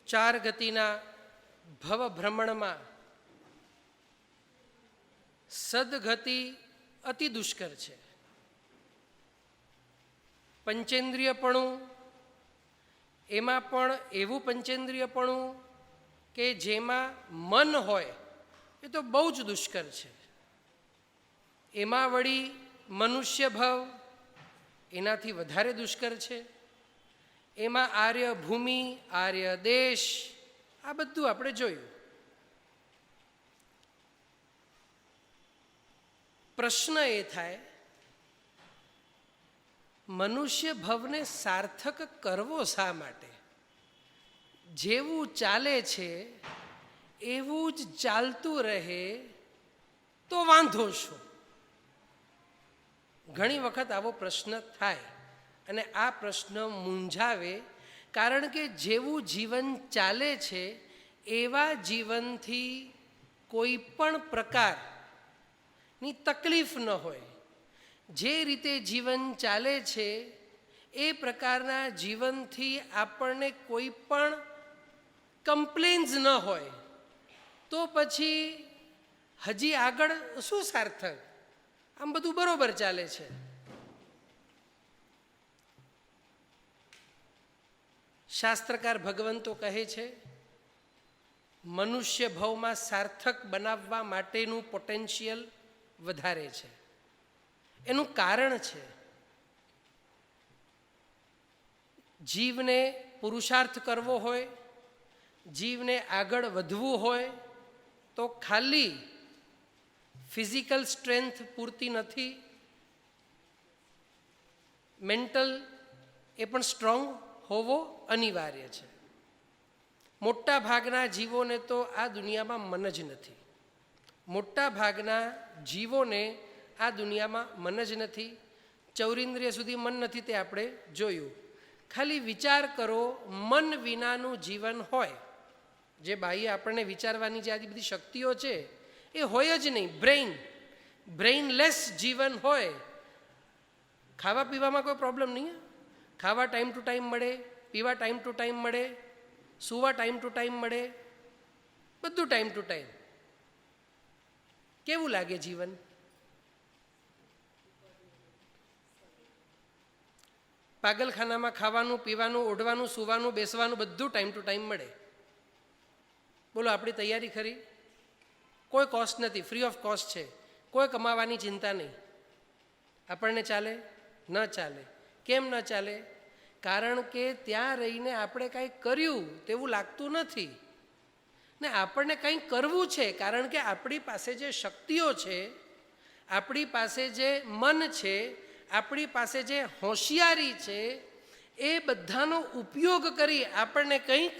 ચાર ગતિના ભવભ્રમણમાં સદગતિ અતિ દુષ્કર છે. પંચેન્દ્રિયપણું, એમાં પણ એવું પંચેન્દ્રિયપણું કે જેમાં મન હોય એ તો બહુ જ દુષ્કર છે. એમાં વળી મનુષ્ય ભવ એનાથી વધારે દુષ્કર છે. એમાં આર્ય ભૂમિ, આર્ય દેશ, આ બધું આપણે જોયું. પ્રશ્ન એ થાય, મનુષ્ય ભવને સાર્થક કરવો શા માટે? જેવું ચાલે છે એવું જ ચાલતું રહે તો વાંધો શું? ઘણી વખત આવો પ્રશ્ન થાય અને આ પ્રશ્ન મૂંઝાવે, કારણ કે જેવું જીવન ચાલે છે એવા જીવનથી કોઈ પણ પ્રકારની તકલીફ ન હોય. જે રીતે જીવન ચાલે છે એ પ્રકારના જીવનથી આપણને કોઈ પણ કમ્પ્લેન્સ ન હોય તો પછી હજી આગળ શું સાર્થક? આમ બધું બરોબર ચાલે છે. શાસ્ત્રકાર ભગવંતો કહે છે, મનુષ્ય ભવમાં સાર્થક બનાવવા માટેનું પોટેન્શિયલ વધારે છે. એનું કારણ છે, જીવને પુરુષાર્થ કરવો હોય, જીવને આગળ વધવું હોય તો ખાલી ફિઝિકલ સ્ટ્રેન્થ પૂરતી નથી, મેન્ટલ એ પણ સ્ટ્રોંગ હોવો અનિવાર્ય છે. મોટા ભાગના જીવોને તો આ દુનિયામાં મન જ નથી. મોટા ભાગના જીવોને આ દુનિયામાં મન જ નથી. ચૌરિન્દ્રિય સુધી મન નથી, તે આપણે જોયું. ખાલી વિચાર કરો, મન વિનાનું જીવન હોય, જે બાહ્ય આપણને વિચારવાની જે આ બધી શક્તિઓ છે એ હોય જ નહીં. બ્રેઇનલેસ જીવન હોય. ખાવા પીવામાં કોઈ પ્રોબ્લેમ નહીં. ખાવા ટાઈમ ટુ ટાઈમ મળે, પીવા ટાઈમ ટુ ટાઈમ મળે, સૂવા ટાઈમ ટુ ટાઈમ મળે, બધું ટાઈમ ટુ ટાઈમ. કેવું લાગે જીવન? પાગલખાનામાં ખાવાનું, પીવાનું, ઓઢવાનું, સૂવાનું, બેસવાનું બધું ટાઈમ ટુ ટાઈમ મળે. બોલો, આપણી તૈયારી ખરી? કોઈ કોસ્ટ નથી, ફ્રી ઓફ કોસ્ટ છે. કોઈ કમાવાની ચિંતા નહીં. આપણને ચાલે? ન ચાલે. કેમ ન ચાલે? કારણ કે ત્યાં રહીને આપણે કાંઈ કર્યું તેવું લાગતું નથી ને આપણને કંઈ કરવું છે, કારણ કે આપણી પાસે જે શક્તિઓ છે, આપણી પાસે જે મન છે, આપણી પાસે જે હોશિયારી છે, એ બધાનો ઉપયોગ કરી આપણને કંઈક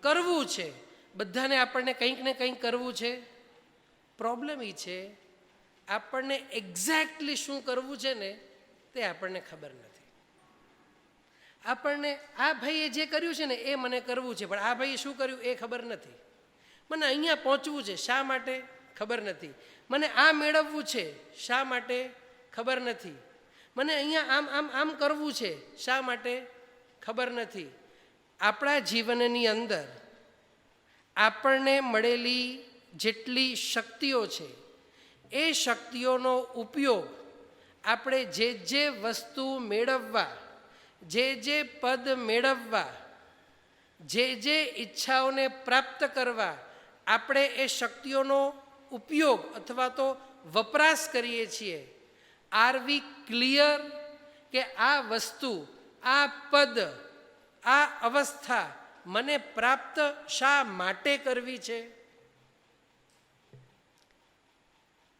કરવું છે. બધાને આપણને કંઈક ને કંઈક કરવું છે. પ્રોબ્લેમ એ છે, આપણને એક્ઝેક્ટલી શું કરવું છે ને તે આપણને ખબર નથી. આપણને આ ભાઈએ જે કર્યું છે ને એ મને કરવું છે, પણ આ ભાઈએ શું કર્યું એ ખબર નથી. મને અહીંયા પહોંચવું છે, શા માટે ખબર નથી. મને આ મેળવવું છે, શા માટે ખબર નથી. મને અહીંયા આમ આમ આમ કરવું છે, શા માટે ખબર નથી. આપણા જીવનની અંદર આપણને મળેલી જેટલી શક્તિઓ છે એ શક્તિઓનો ઉપયોગ આપણે જે વસ્તુ મેળવવા, જે પદ મેળવવા, જે ઈચ્છાઓને પ્રાપ્ત કરવા આપણે એ શક્તિઓનો ઉપયોગ અથવા તો વપરાશ કરીએ છીએ. આર વી ક્લિયર કે આ વસ્તુ, આ પદ, આ અવસ્થા મને પ્રાપ્ત શા માટે કરવી છે?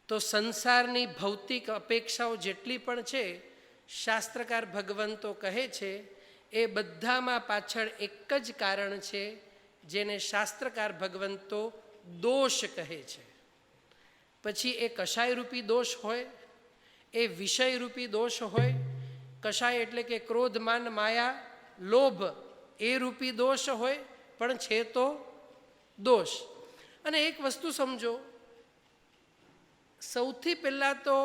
તો સંસારની ભૌતિક અપેક્ષાઓ જેટલી પણ છે, શાસ્ત્રકાર ભગવંતો કહે છે એ બધામાં પાછળ એક જ કારણ છે, જેને શાસ્ત્રકાર ભગવંતો દોષ કહે છે. પછી એ કષાયરૂપી દોષ હોય, એ વિષયરૂપી દોષ હોય. કષાય એટલે કે ક્રોધ, માન, માયા, લોભ, એ રૂપી દોષ હોય, પણ છે તો દોષ. અને એક વસ્તુ સમજો, સૌથી પહેલાં તો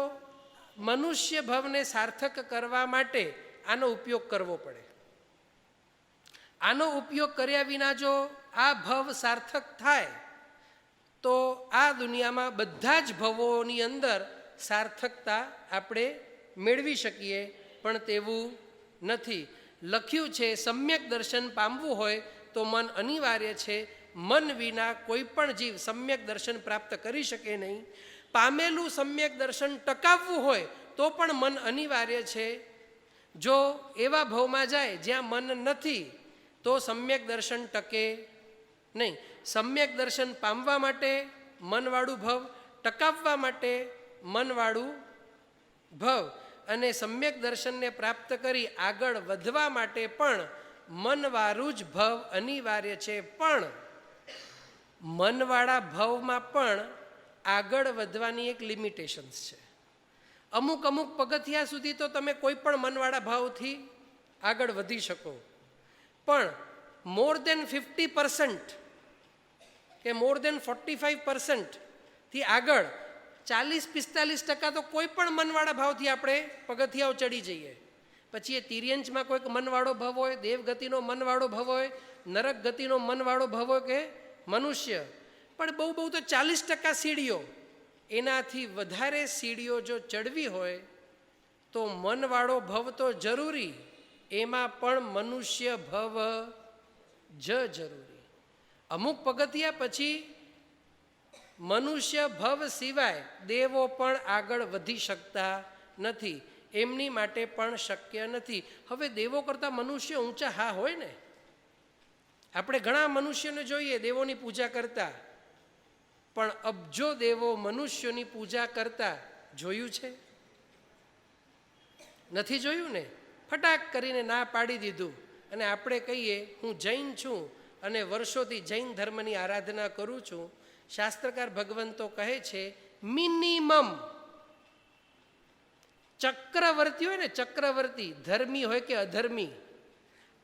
મનુષ્ય ભવને સાર્થક કરવા માટે આનો ઉપયોગ કરવો પડે. આનો ઉપયોગ કર્યા વિના જો આ ભવ સાર્થક થાય તો આ દુનિયામાં બધા જ ભવોની અંદર સાર્થકતા આપણે મેળવી શકીએ, પણ તેવું નથી. લખ્યું છે સમ્યક દર્શન પામવું હોય તો મન અનિવાર્ય છે. મન વિના કોઈ પણ જીવ સમ્યક દર્શન પ્રાપ્ત કરી શકે નહીં. પામેલું સમ્યક દર્શન ટકાવવું હોય તો પણ મન અનિવાર્ય છે. જો એવા ભવમાં જાય જ્યાં મન નથી તો સમ્યક દર્શન ટકે નહીં. સમ્યક દર્શન પામવા માટે મનવાળું ભવ, ટકાવવા માટે મનવાળું ભવ, અને સમ્યક દર્શનને પ્રાપ્ત કરી આગળ વધવા માટે પણ મનવાળું જ ભવ અનિવાર્ય છે. પણ મનવાળા ભવમાં પણ આગળ વધવાની એક લિમિટેશન્સ છે. અમુક અમુક પગથિયા સુધી તો તમે કોઈ પણ મનવાળા ભાવથી આગળ વધી શકો, પણ મોર દેન 50% કે મોર દેન 45% થી આગળ 40-45% તો કોઈ પણ મનવાળા ભાવથી આપણે પગથિયાઓ ચડી જઈએ. પછી એ તિર્યંચમાં કોઈક મનવાળો ભવ હોય, દેવગતિનો મનવાળો ભવ હોય, નરક ગતિનો મનવાળો ભવ હોય કે મનુષ્ય, પણ બહુ બહુ તો 40% સીડીઓ, એનાથી વધારે સીડીઓ જો ચડવી હોય તો મનવાળો ભવ તો જરૂરી, એમાં પણ મનુષ્ય ભવ જ જરૂરી. અમુક પગથિયા પછી મનુષ્ય ભવ સિવાય દેવો પણ આગળ વધી શકતા નથી, એમની માટે પણ શક્ય નથી. હવે દેવો કરતાં મનુષ્ય ઊંચા હા હોય ને. આપણે ઘણા મનુષ્યને જોઈએ દેવોની પૂજા કરતા, પણ અબજો દેવો મનુષ્યોની પૂજા કરતા જોયું છે? નથી જોયું ને. ફટાક કરીને ના પાડી દીધું, અને આપણે કહીએ હું જૈન છું અને વર્ષોથી જૈન ધર્મની આરાધના કરું છું. શાસ્ત્રકાર ભગવંતો કહે છે મિનિમમ ચક્રવર્તી હોય ને, ચક્રવર્તી, ધર્મી હોય કે અધર્મી,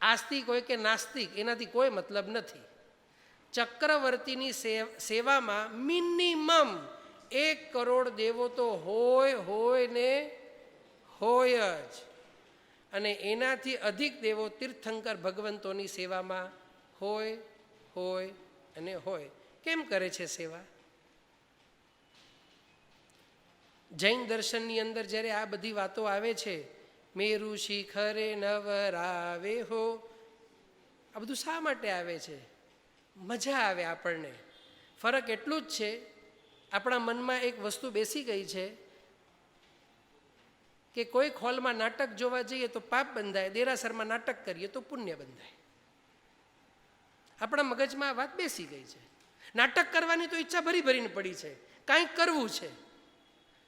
આસ્તિક હોય કે નાસ્તિક, એનાથી કોઈ મતલબ નથી. ચક્રવર્તીની સેવામાં મિનિમમ 1 કરોડ દેવો તો હોય ને હોય જ, અને એનાથી અધિક દેવો તીર્થંકર ભગવંતોની સેવામાં હોય અને હોય. કેમ કરે છે સેવા? જૈન દર્શનની અંદર જ્યારે આ બધી વાતો આવે છે, મેરુ શિખરે નવરાવે હો, આ બધું શા માટે આવે છે? મજા આવે આપણને. ફરક એટલું જ છે, આપણા મનમાં એક વસ્તુ બેસી ગઈ છે કે કોઈ હોલમાં નાટક જોવા જઈએ તો પાપ બંધાય, દેરાસરમાં નાટક કરીએ તો પુણ્ય બંધાય. આપણા મગજમાં આ વાત બેસી ગઈ છે. નાટક કરવાની તો ઈચ્છા ભરીને પડી છે, કાંઈક કરવું છે,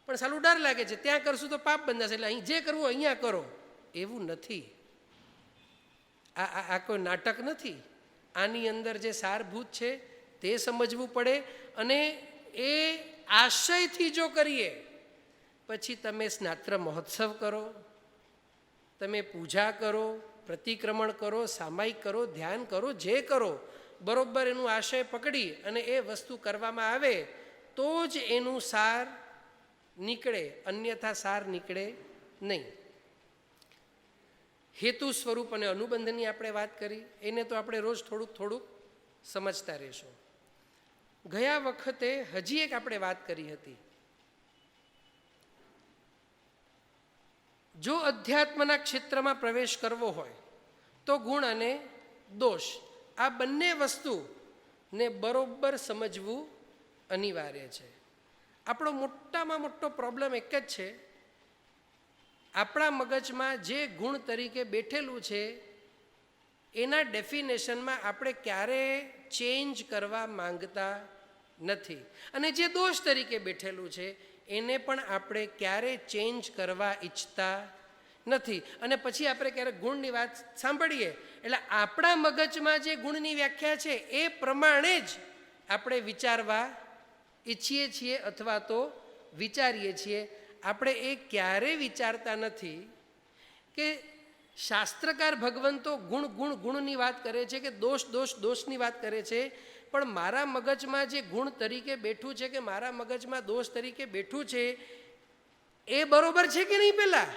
પણ સાલું ડર લાગે છે ત્યાં કરશું તો પાપ બંધાશે, એટલે અહીં જે કરવું અહીંયા કરો. એવું નથી. આ કોઈ નાટક નથી. આની અંદર જે સારભૂત છે તે સમજવું પડે, અને એ આશયથી જો કરીએ પછી તમે સ્નાત્ર મહોત્સવ કરો, તમે પૂજા કરો, પ્રતિક્રમણ કરો, સામાયિક કરો, ધ્યાન કરો, જે કરો, બરોબર એનું આશય પકડી અને એ વસ્તુ કરવામાં આવે તો જ એનું સાર નીકળે, અન્યથા સાર નીકળે નહીં. હેતુ સ્વરૂપ અને અનુબંધની આપણે વાત કરી, એને તો આપણે રોજ થોડુંક સમજતા રહીશું. ગયા વખતે હજી એક આપણે વાત કરી હતી, જો અધ્યાત્મના ક્ષેત્રમાં પ્રવેશ કરવો હોય તો ગુણ અને દોષ આ બંને વસ્તુને બરોબર સમજવું અનિવાર્ય છે. આપણો મોટામાં મોટો પ્રોબ્લેમ એક જ છે, આપણા મગજમાં જે ગુણ તરીકે બેઠેલું છે એના ડેફિનેશનમાં આપણે ક્યારેય ચેન્જ કરવા માંગતા નથી, અને જે દોષ તરીકે બેઠેલું છે એને પણ આપણે ક્યારેય ચેન્જ કરવા ઈચ્છતા નથી. અને પછી આપણે ક્યારેક ગુણની વાત સાંભળીએ એટલે આપણા મગજમાં જે ગુણની વ્યાખ્યા છે એ પ્રમાણે જ આપણે વિચારવા ઈચ્છીએ છીએ અથવા તો વિચારીએ છીએ. આપણે એ ક્યારેય વિચારતા નથી કે શાસ્ત્રકાર ભગવંતો ગુણની વાત કરે છે કે દોષની વાત કરે છે, પણ મારા મગજમાં જે ગુણ તરીકે બેઠું છે કે મારા મગજમાં દોષ તરીકે બેઠું છે એ બરોબર છે કે નહીં, પહેલાં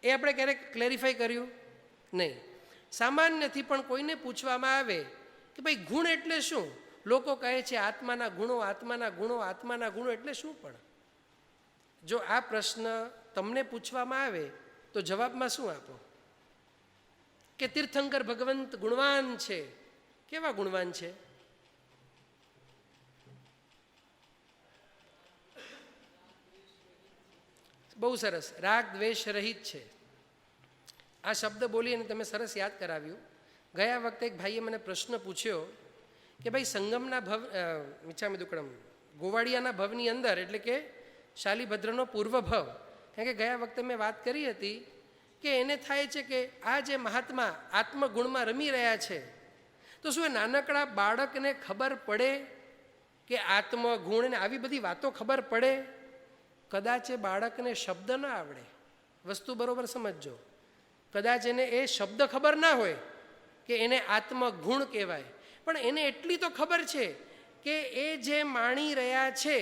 એ આપણે ક્યારેક ક્લેરિફાઈ કર્યું નહીં. સામાન્યથી પણ કોઈને પૂછવામાં આવે કે ભાઈ ગુણ એટલે શું, લોકો કહે છે આત્માના ગુણો, આત્માના ગુણો, આત્માના ગુણો એટલે શું? પણ જો આ પ્રશ્ન તમને પૂછવામાં આવે તો જવાબમાં શું આપો? કે તીર્થંકર ભગવંત ગુણવાન છે. કેવા ગુણવાન છે? બહુ સરસ, રાગ દ્વેષ રહિત છે. આ શબ્દ બોલીને તમે સરસ યાદ કરાવ્યું. ગયા વખતે એક ભાઈએ મને પ્રશ્ન પૂછ્યો કે ભાઈ સંગમના ભવ મિચ્છામી દુક્કડમ ગોવાળિયાના ભવની અંદર, એટલે કે શાલિભદ્રનો પૂર્વ ભવ, કારણ કે ગયા વખતે મેં વાત કરી હતી કે એને થાય છે કે આ જે મહાત્મા આત્મગુણમાં રમી રહ્યા છે, તો શું એ નાનકડા બાળકને ખબર પડે કે આત્મગુણ ને આવી બધી વાતો ખબર પડે? કદાચ એ બાળકને શબ્દ ના આવડે, વસ્તુ બરોબર સમજજો, કદાચ એને એ શબ્દ ખબર ના હોય કે એને આત્મગુણ કહેવાય, પણ એને એટલી તો ખબર છે કે એ જે માણી રહ્યા છે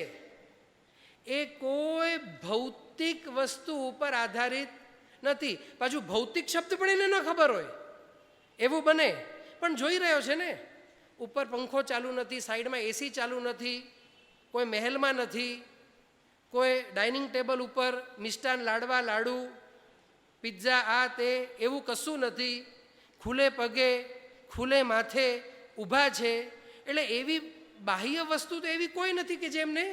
એ કોઈ ભૌતિક વસ્તુ ઉપર આધારિત નથી. પાછું ભૌતિક શબ્દ પણ એને ન ખબર હોય એવું બને, પણ જોઈ રહ્યો છે ને, ઉપર પંખો ચાલુ નથી, સાઈડમાં એસી ચાલુ નથી, કોઈ મહેલમાં નથી, કોઈ ડાઇનિંગ ટેબલ ઉપર મિષ્ટાન લાડવા લાડુ પિઝા આ તે એવું કશું નથી, ખુલ્લે પગે ખુલ્લે માથે ઊભા છે. એટલે એવી બાહ્ય વસ્તુ તો એવી કોઈ નથી કે જે એમને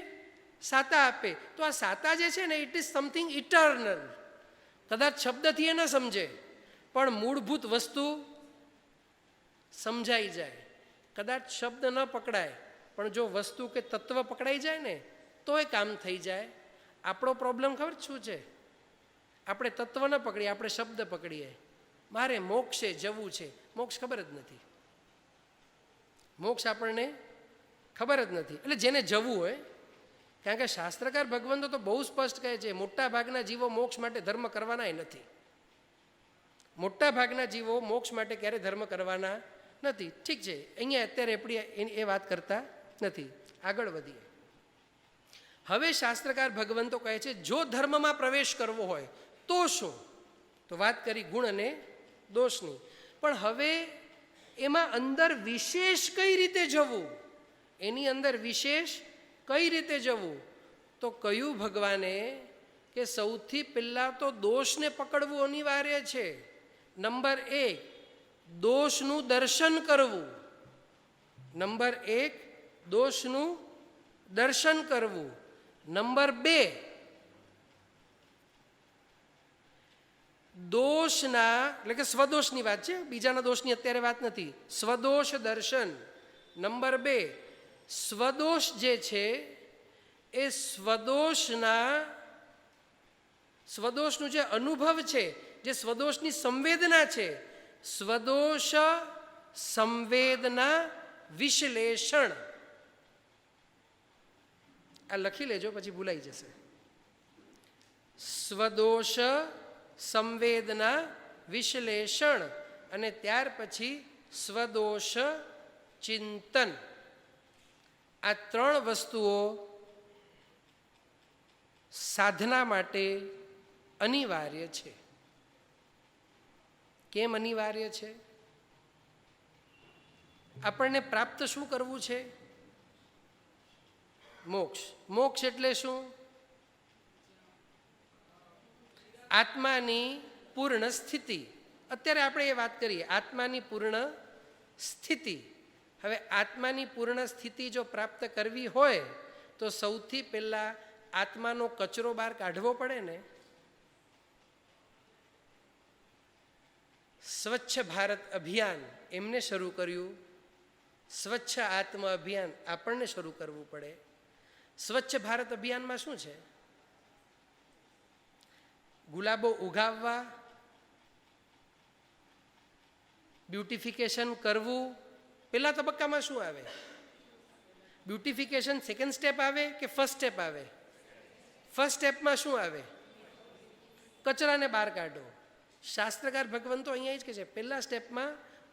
સાતા આપે. તો આ સાતા જે છે ને, ઇટ ઇઝ સમથિંગ ઇટર્નલ. કદાચ શબ્દથી એ ન સમજે પણ મૂળભૂત વસ્તુ સમજાઈ જાય. કદાચ શબ્દ ન પકડાય પણ જો વસ્તુ કે તત્વ પકડાઈ જાય ને તો એ કામ થઈ જાય. આપણો પ્રોબ્લેમ ખબર શું છે? આપણે તત્વ ન પકડીએ, આપણે શબ્દ પકડીએ. મારે મોક્ષે જવું છે, મોક્ષ ખબર જ નથી. મોક્ષ આપણને ખબર જ નથી. એટલે જેને જવું હોય, કારણ કે શાસ્ત્રકાર ભગવંતો તો બહુ સ્પષ્ટ કહે છે મોટા ભાગના જીવો મોક્ષ માટે ધર્મ કરવાના નથી. મોટા ભાગના જીવો મોક્ષ માટે ક્યારે ધર્મ કરવાના નથી. ઠીક છે, અહીંયા અત્યારે આપણી એ વાત કરતા નથી. આગળ વધીએ. હવે શાસ્ત્રકાર ભગવંતો કહે છે જો ધર્મમાં પ્રવેશ કરવો હોય તો શું? તો વાત કરી ગુણ અને દોષની, પણ હવે એમાં અંદર વિશેષ કઈ રીતે જવું, એની અંદર વિશેષ કઈ રીતે જવું? તો કહ્યું ભગવાને કે સૌથી પહેલાં તો દોષને પકડવું અનિવાર્ય છે. નંબર 1 દોષનું દર્શન કરવું. નંબર 1 દોષનું દર્શન કરવું. નંબર 2 દોષના, એટલે કે સ્વદોષની વાત છે, બીજાના દોષની અત્યારે વાત નથી, સ્વદોષ દર્શન. નંબર 2 સ્વદોષ જે છે એ સ્વદોષનું જે અનુભવ છે, જે સ્વદોષની સંવેદના છે, સ્વદોષ સંવેદના વિશ્લેષણ. આ લખી લેજો, પછી ભૂલાઈ જશે. સ્વદોષ સંવેદના વિશ્લેષણ અને ત્યાર પછી સ્વદોષ ચિંતન. આ 3 વસ્તુઓ સાધના માટે અનિવાર્ય છે. કેમ અનિવાર્ય છે? આપણને પ્રાપ્ત શું કરવું છે? મોક્ષ. મોક્ષ એટલે શું? આત્માની પૂર્ણ સ્થિતિ. અત્યારે આપણે એ વાત કરીએ આત્માની પૂર્ણ સ્થિતિ. હવે આત્માની પૂર્ણ સ્થિતિ જો પ્રાપ્ત કરવી હોય તો સૌથી પહેલાં આત્માનો કચરો બહાર કાઢવો પડે ને. સ્વચ્છ ભારત અભિયાન એમને શરૂ કર્યું, સ્વચ્છ આત્મ અભિયાન આપણને શરૂ કરવું પડે. સ્વચ્છ ભારત અભિયાનમાં શું છે? ગુલાબો ઉગાવવા, બ્યુટિફિકેશન કરવું. પહેલા તબક્કામાં શું આવે? બ્યુટિફિકેશન સેકન્ડ સ્ટેપ આવે કે ફર્સ્ટ સ્ટેપ આવે? ફર્સ્ટ સ્ટેપમાં શું આવે? કચરાને બહાર કાઢો. શાસ્ત્રકાર ભગવંતો અહીંયા જ કહે છે પહેલા સ્ટેપમાં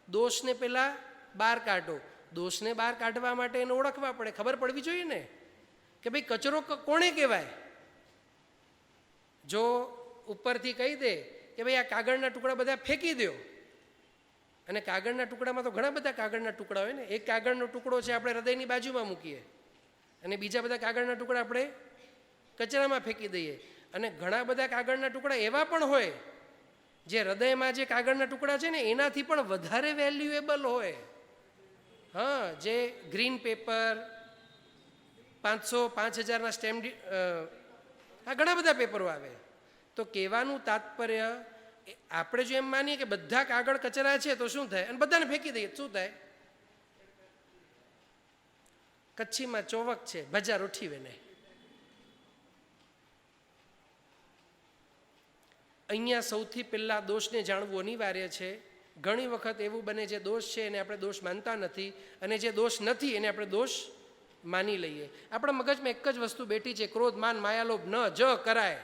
દોષને પહેલાં બહાર કાઢો. દોષને બહાર કાઢવા માટે એને ઓળખવા પડે, ખબર પડવી જોઈએ ને કે ભાઈ કચરો કોણે કહેવાય. જો ઉપરથી કહી દે કે ભાઈ આ કાગળના ટુકડા બધા ફેંકી દો અને કાગળના ટુકડામાં તો ઘણા બધા કાગળના ટુકડા હોય ને. એક કાગળનો ટુકડો છે આપણે હૃદયની બાજુમાં મૂકીએ અને બીજા બધા કાગળના ટુકડા આપણે કચરામાં ફેંકી દઈએ. અને ઘણા બધા કાગળના ટુકડા એવા પણ હોય જે હૃદયમાં જે કાગળના ટુકડા છે ને એનાથી પણ વધારે વેલ્યુએબલ હોય. હા, જે ગ્રીન પેપર, 5,000-5,000ના સ્ટેમ્પ, આ ઘણા બધા પેપરો આવે. તો કહેવાનું તાત્પર્ય, આપણે જો એમ માનીએ કે બધા કાગળ કચરા છે તો શું થાય, અને બધાને ફેંકી દઈએ શું થાય? કચ્છીમાં ચોવક છે, બજાર ઉઠીવે ને. અહીંયા સૌથી પહેલાં દોષને જાણવું અનિવાર્ય છે. ઘણી વખત એવું બને જે દોષ છે એને આપણે દોષ માનતા નથી, અને જે દોષ નથી એને આપણે દોષ માની લઈએ. આપણા મગજમાં એક જ વસ્તુ બેઠી છે, ક્રોધ, માન, માયાલોભ ન જ કરાય.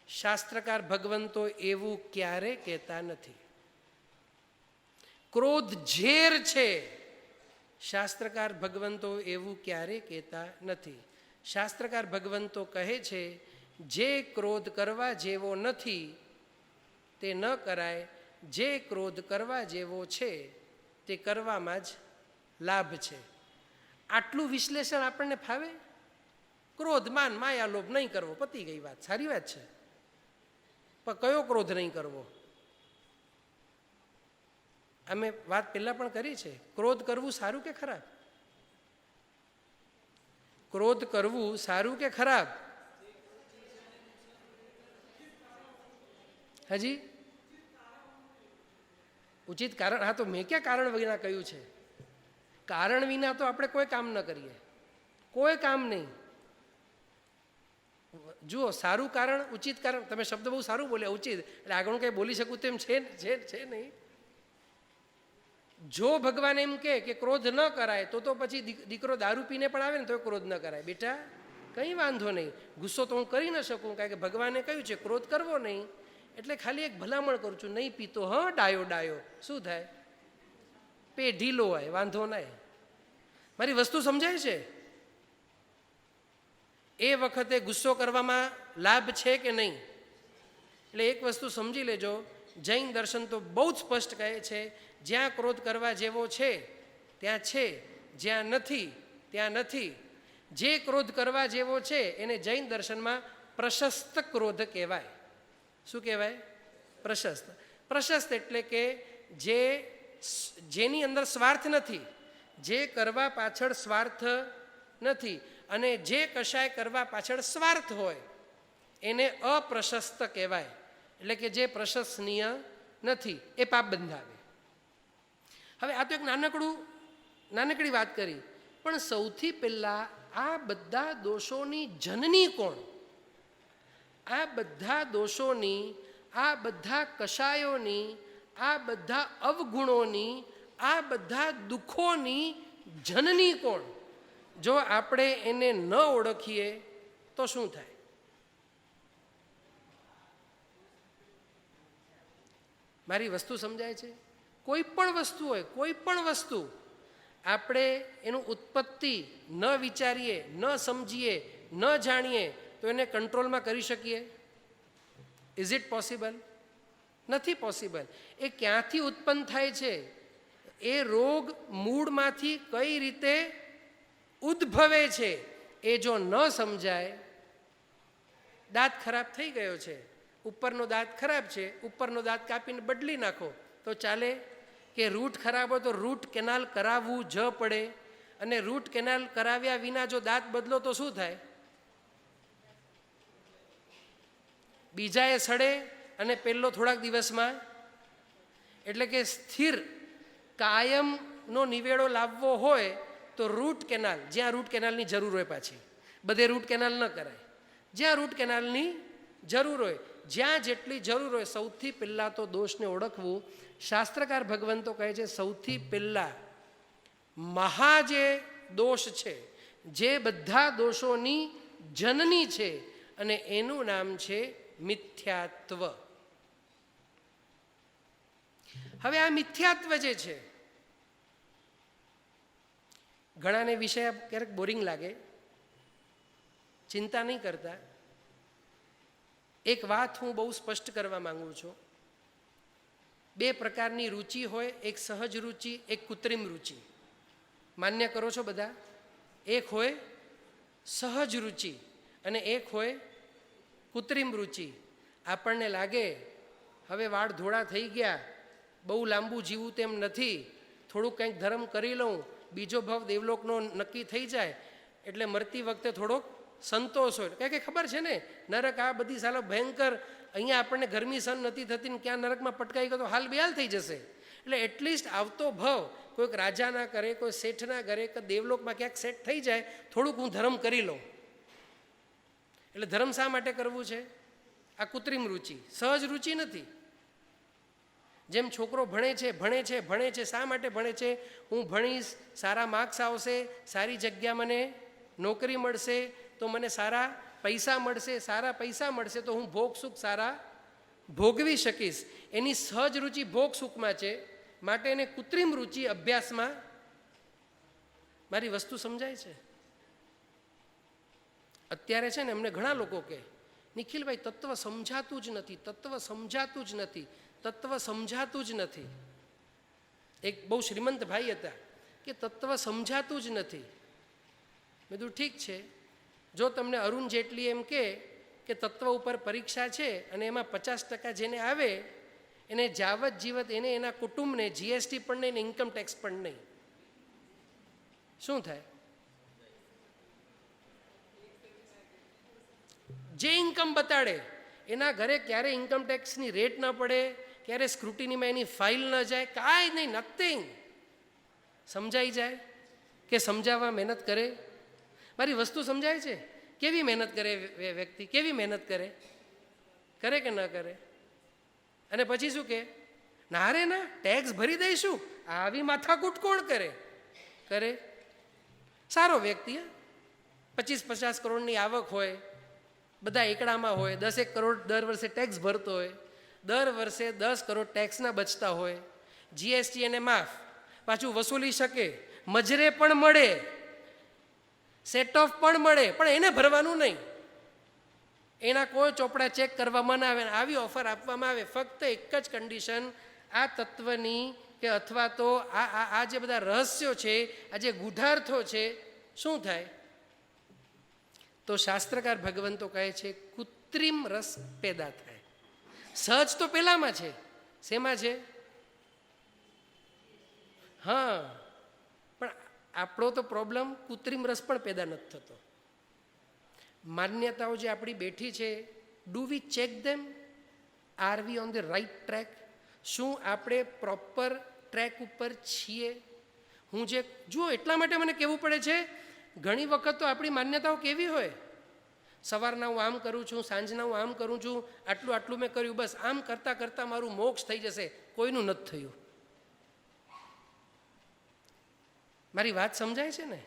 શાસ્ત્રકાર ભગવંતો એવું ક્યારે કહેતા નથી. ક્રોધ ઝેર છે, શાસ્ત્રકાર ભગવંતો એવું ક્યારે કહેતા નથી. શાસ્ત્રકાર ભગવંતો કહે છે જે ક્રોધ કરવા જેવો નથી તે ન કરાય, જે ક્રોધ કરવા જેવો છે તે કરવામાં જ લાભ છે. આટલું વિશ્લેષણ આપણને ફાવે? ક્રોધ, માન, માયાલોભ નહીં કરવો, પતી ગઈ વાત, સારી વાત છે. પણ કયો ક્રોધ નહીં કરવો? અમે વાત પહેલાં પણ કરી છે. ક્રોધ કરવું સારું કે ખરાબ? ક્રોધ કરવું સારું કે ખરાબ? હજી ઉચિત કારણ? હા, તો મેં ક્યાં કારણ વિના કહ્યું છે? કારણ વિના તો આપણે કોઈ કામ ન કરીએ, કોઈ કામ નહીં. જુઓ, સારું કારણ, ઉચિત કારણ, તમે શબ્દ બહુ સારું બોલ્યા, ઉચિત, એટલે આગળ કંઈ બોલી શકું તેમ છે નહીં. જો ભગવાન એમ કે ક્રોધ ન કરાય તો પછી દીકરો દારૂ પીને પણ આવે ને તો ક્રોધ ન કરાય. બેટા કંઈ વાંધો નહીં, ગુસ્સો તો હું કરી ન શકું, કારણ કે ભગવાને કહ્યું છે ક્રોધ કરવો નહીં. એટલે ખાલી એક ભલામણ કરું છું, નહીં પીતો, હા ડાયો, શું થાય? પે ઢીલો હોય, વાંધો નહીં. મારી વસ્તુ સમજાય છે? એ વખતે ગુસ્સો કરવામાં લાભ છે કે નહીં? એટલે એક વસ્તુ સમજી લેજો, જૈન દર્શન તો બહુ જ સ્પષ્ટ કહે છે, જ્યાં ક્રોધ કરવા જેવો છે ત્યાં છે, જ્યાં નથી ત્યાં નથી. જે ક્રોધ કરવા જેવો છે એને જૈન દર્શનમાં પ્રશસ્ત ક્રોધ કહેવાય. શું કહેવાય? પ્રશસ્ત. પ્રશસ્ત એટલે કે જેની અંદર સ્વાર્થ નથી, જે કરવા પાછળ સ્વાર્થ નથી, અને જે કશાય કરવા પાછળ સ્વાર્થ હોય એને અપ્રશસ્ત કહેવાય. એટલે કે જે પ્રશંસનીય નથી, એ પાપ બંધાવે. હવે આ તો એક નાનકડી વાત કરી, પણ સૌથી પહેલાં આ બધા દોષોની જનની કોણ? આ બધા દોષોની, આ બધા કશાયોની, આ બધા અવગુણોની, આ બધા દુઃખોની જનની કોણ? જો આપણે એને ન ઓળખીએ તો શું થાય? મારી વસ્તુ સમજાય છે? કોઈ પણ વસ્તુ હોય, કોઈ પણ વસ્તુ, આપણે એનું ઉત્પત્તિ ન વિચારીએ, ન સમજીએ, ન જાણીએ તો એને કંટ્રોલમાં કરી શકીએ? Is it possible? નથી પોસિબલ. એ ક્યાંથી ઉત્પન્ન થાય છે, એ રોગ મૂળમાંથી કઈ રીતે ઉદ્ભવે છે એ જો ન સમજાય. દાંત ખરાબ થઈ ગયો છે, ઉપરનો દાંત ખરાબ છે, ઉપરનો દાંત કાપીને બદલી નાખો તો ચાલે? કે રૂટ ખરાબ હોય તો રૂટ કેનાલ કરાવવું જ પડે, અને રૂટ કેનાલ કરાવ્યા વિના જો દાંત બદલો તો શું થાય? બીજાએ સડે અને પહેલો થોડાક દિવસમાં. એટલે કે સ્થિર કાયમનો નિવેડો લાવવો હોય તો રૂટ કેનાલ, જ્યાં રૂટ કેનાલની જરૂર હોય, પાછી બધે રૂટ કેનાલ ન કરાય, જ્યાં રૂટ કેનાલની જરૂર હોય, જ્યાં જેટલી જરૂર હોય, સૌથી પહેલાં તો દોષને ઓળખવું. શાસ્ત્રકાર ભગવંતો કહે છે સૌથી પહેલાં મહા જે દોષ છે, જે બધા દોષોની જનની છે, અને એનું નામ છે મિથ્યાત્વ. હવે આ મિથ્યાત્વ જે છે, ઘણાને વિષય ક્યારેક બોરિંગ લાગે, ચિંતા નહીં કરતા. એક વાત હું બહુ સ્પષ્ટ કરવા માંગુ છું. બે પ્રકારની રુચિ હોય, એક સહજ રુચિ, એક કૃત્રિમ રુચિ. માન્ય કરો છો બધા? એક હોય સહજ રુચિ અને એક હોય કૃત્રિમ રુચિ. આપણને લાગે હવે વાળ ધોળા થઈ ગયા, બહુ લાંબુ જીવું તેમ નથી, થોડુંક કંઈક ધર્મ કરી લઉં, બીજો ભાવ દેવલોકનો નક્કી થઈ જાય એટલે મરતી વખતે થોડોક સંતોષ હોય. કારણ કે ખબર છે ને, નરક આ બધી સાલો ભયંકર, અહીંયા આપણને ગરમી સહન નથી થતી ને ક્યાં નરકમાં પટકાઈ ગયો તો હાલ બેહાલ થઈ જશે. એટલે એટલીસ્ટ આવતો ભાવ કોઈક રાજાના કરે, કોઈ શેઠના કરે કે દેવલોકમાં ક્યાંક સેટ થઈ જાય, થોડુંક હું ધર્મ કરી લઉં. એટલે ધર્મ શા માટે કરવું છે? આ કૃત્રિમ રુચિ, સહજ રુચિ નથી. જેમ છોકરો ભણે છે, શા માટે ભણે છે? હું ભણીશ, સારા માર્ક્સ આવશે, સારી જગ્યા મને નોકરી મળશે તો મને સારા પૈસા મળશે તો હું ભોગ સુખ સારા ભોગવી શકીશ. એની સહજ રુચિ ભોગ સુખમાં છે, માટે એને કૃત્રિમ રુચિ અભ્યાસમાં. મારી વસ્તુ સમજાય છે? અત્યારે છે ને અમને ઘણા લોકો કહે, નિખિલભાઈ તત્વ સમજાતું જ નથી. એક બહુ શ્રીમંત ભાઈ હતા કે તત્વ સમજાતું જ નથી. મેં કીધું ઠીક છે, જો તમને અરુણ જેટલી એમ કે તત્વ ઉપર પરીક્ષા છે અને એમાં 50% જેને આવે એને જાવત જીવત એને એના કુટુંબને જીએસટી પણ નહીં ને ઇન્કમ ટેક્સ પણ નહીં, શું થાય? જે ઇન્કમ બતાડે એના ઘરે ક્યારે ઇન્કમ ટેક્સની રેટ ન પડે, ક્યારે સ્ક્રુટિનીમાં એની ફાઇલ ન જાય, કાંઈ નહીં, નથિંગ. સમજાઈ જાય કે સમજાવવા મહેનત કરે? મારી વસ્તુ સમજાય છે? કેવી મહેનત કરે વ્યક્તિ, કેવી મહેનત કરે કે ન કરે? અને પછી શું કે, ના રે ના ટેક્સ ભરી દઈશું, આવી માથાકૂટ કોણ કરે? સારો વ્યક્તિ, 25-50 કરોડની આવક હોય, બધા એકડામાં હોય, 10 કરોડ દર વર્ષે ટેક્સ ભરતો હોય, દર વર્ષે 10 કરોડ ટેક્સના બચતા હોય, જીએસટી એને માફ, પાછું વસૂલી શકે, મજરે પણ મળે, સેટ ઓફ પણ મળે, પણ એને ભરવાનું નહીં. એના કોઈ ચોપડા ચેક કરવામાં ના આવે. આવી ઓફર આપવામાં આવે ફક્ત એક જ કન્ડિશન, આ તત્વની કે અથવા તો આ જે બધા રહસ્યો છે, આ જે ગૂઢાર્થો છે, શું થાય? તો શાસ્ત્રકાર ભગવંતો કહે છે કૃત્રિમ રસ પેદા થાય. સહજ તો પેલામાં છે, શેમાં છે? હા, પણ આપણો તો પ્રોબ્લેમ કૃત્રિમ રસ પણ પેદા નથી થતો. માન્યતાઓ જે આપણી બેઠી છે, do we check them? Are we on the right track? શું આપણે પ્રોપર ટ્રેક ઉપર છીએ? હું જે જુઓ, એટલા માટે મને કહેવું પડે છે, ઘણી વખત તો આપણી માન્યતાઓ કેવી હોય, સવારના હું આમ કરું છું, સાંજના હું આમ કરું છું, આટલું મેં કર્યું, બસ આમ કરતાં કરતાં મારું મોક્ષ થઈ જશે. કોઈનું નથી થયું. મારી વાત સમજાય છે ને?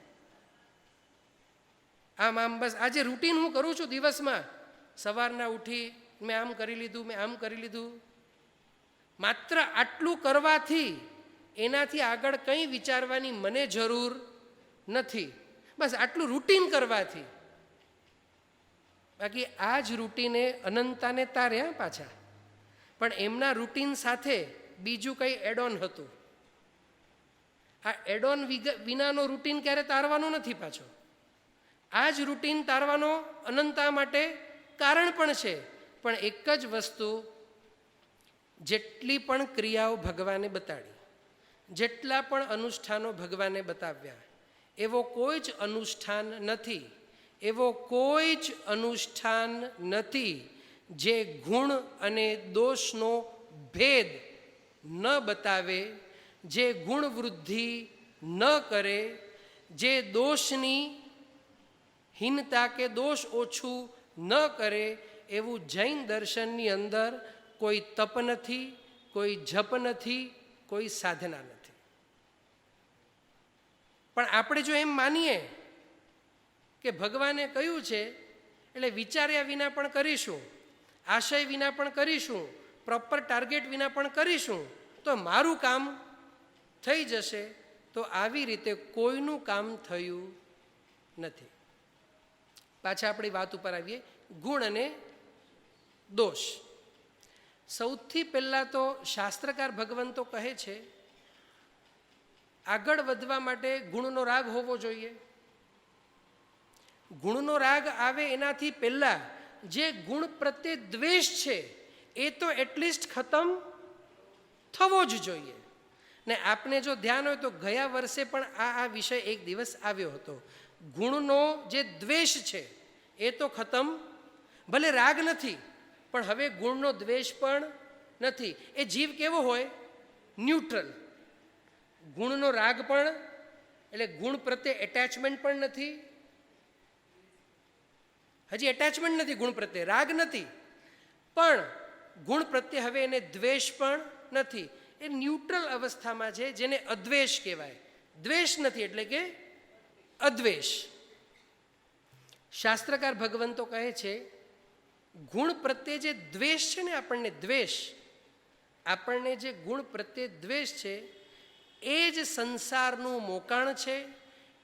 આમ બસ આજે રૂટીન હું કરું છું દિવસમાં, સવારના ઉઠી મેં આમ કરી લીધું, માત્ર આટલું કરવાથી એનાથી આગળ કંઈ વિચારવાની મને જરૂર નથી. બસ આટલું રૂટીન કરવાથી. બાકી આ જ રૂટીને અનંતાને તાર્યા પાછા, પણ એમના રૂટીન સાથે બીજું કંઈ એડ ઓન હતું. આ એડ ઓન વિનાનો રૂટીન ક્યારે તારવાનો નથી પાછો. આ જ રૂટીન તારવાનો અનંતા માટે કારણ પણ છે. પણ એક જ વસ્તુ, જેટલી પણ ક્રિયાઓ ભગવાને બતાડી, જેટલા પણ અનુષ્ઠાનો ભગવાને બતાવ્યા, એવો કોઈ જ અનુષ્ઠાન નથી જે ગુણ અને દોષનો ભેદ ન બતાવે, જે ગુણ વૃદ્ધિ ન કરે, જે દોષની હીનતા કે દોષ ઓછું ન કરે. એવું જૈન દર્શનની અંદર કોઈ તપ નથી, કોઈ જપ નથી, કોઈ સાધના નથી. પણ આપણે જો એમ માનીએ કે ભગવાને કહ્યું છે એટલે વિચાર્યા વિના પણ કરીશું, આશય વિના પણ કરીશું, પ્રોપર ટાર્ગેટ વિના પણ કરીશું, તો મારું કામ થઈ જશે, તો આવી રીતે કોઈનું કામ થયું નથી. પાછા આપણી વાત ઉપર આવીએ, ગુણ અને દોષ. સૌથી પહેલાં તો શાસ્ત્રકાર ભગવંતો કહે છે આગળ વધવા માટે ગુણનો રાગ હોવો જોઈએ. ગુણનો રાગ આવે એનાથી પહેલાં જે ગુણ પ્રત્યે દ્વેષ છે એ તો એટલીસ્ટ ખતમ થવો જ જોઈએ. ને આપને જો ધ્યાન હોય તો ગયા વર્ષે પણ આ વિષય એક દિવસ આવ્યો હતો. ગુણનો જે દ્વેષ છે એ તો ખતમ, ભલે રાગ નથી પણ હવે ગુણનો દ્વેષ પણ નથી. એ જીવ કેવો હોય? ન્યુટ્રલ. ગુણનો રાગ પણ એટલે ગુણ પ્રત્યે એટેચમેન્ટ પણ નથી, હજી એટેચમેન્ટ નથી ગુણ પ્રત્યે, રાગ નથી, પણ ગુણ પ્રત્યે હવે એને દ્વેષ પણ નથી. એ ન્યુટ્રલ અવસ્થામાં છે, જેને અદ્વેષ કહેવાય. દ્વેષ નથી એટલે કે અદ્વેષ. શાસ્ત્રકાર ભગવંતો કહે છે ગુણ પ્રત્યે જે દ્વેષ છે ને, આપણને જે ગુણ પ્રત્યે દ્વેષ છે એ જ સંસારનું મોકાણ છે,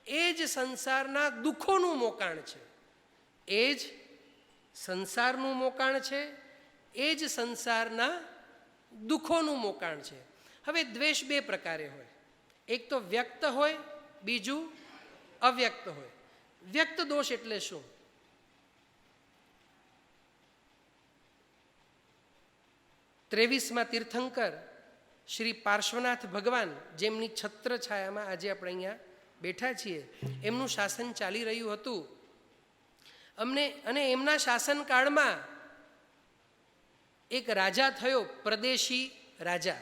એ જ સંસારના દુઃખોનું મોકાણ છે, એ જ સંસારનું મોકાણ છે, એ જ સંસારના દુઃખોનું મોકાણ છે. હવે દ્વેષ બે પ્રકારે હોય, એક તો વ્યક્ત હોય, બીજું અવ્યક્ત હોય. વ્યક્ત દોષ એટલે શું? ત્રેવીસમાં તીર્થંકર શ્રી પાર્શ્વનાથ ભગવાન, જેમની છત્ર છાયામાં આજે આપણે અહીંયા બેઠા છીએ, એમનું શાસન ચાલી રહ્યું હતું અને એમના શાસનકાળમાં એક રાજા થયો, પ્રદેશી રાજા.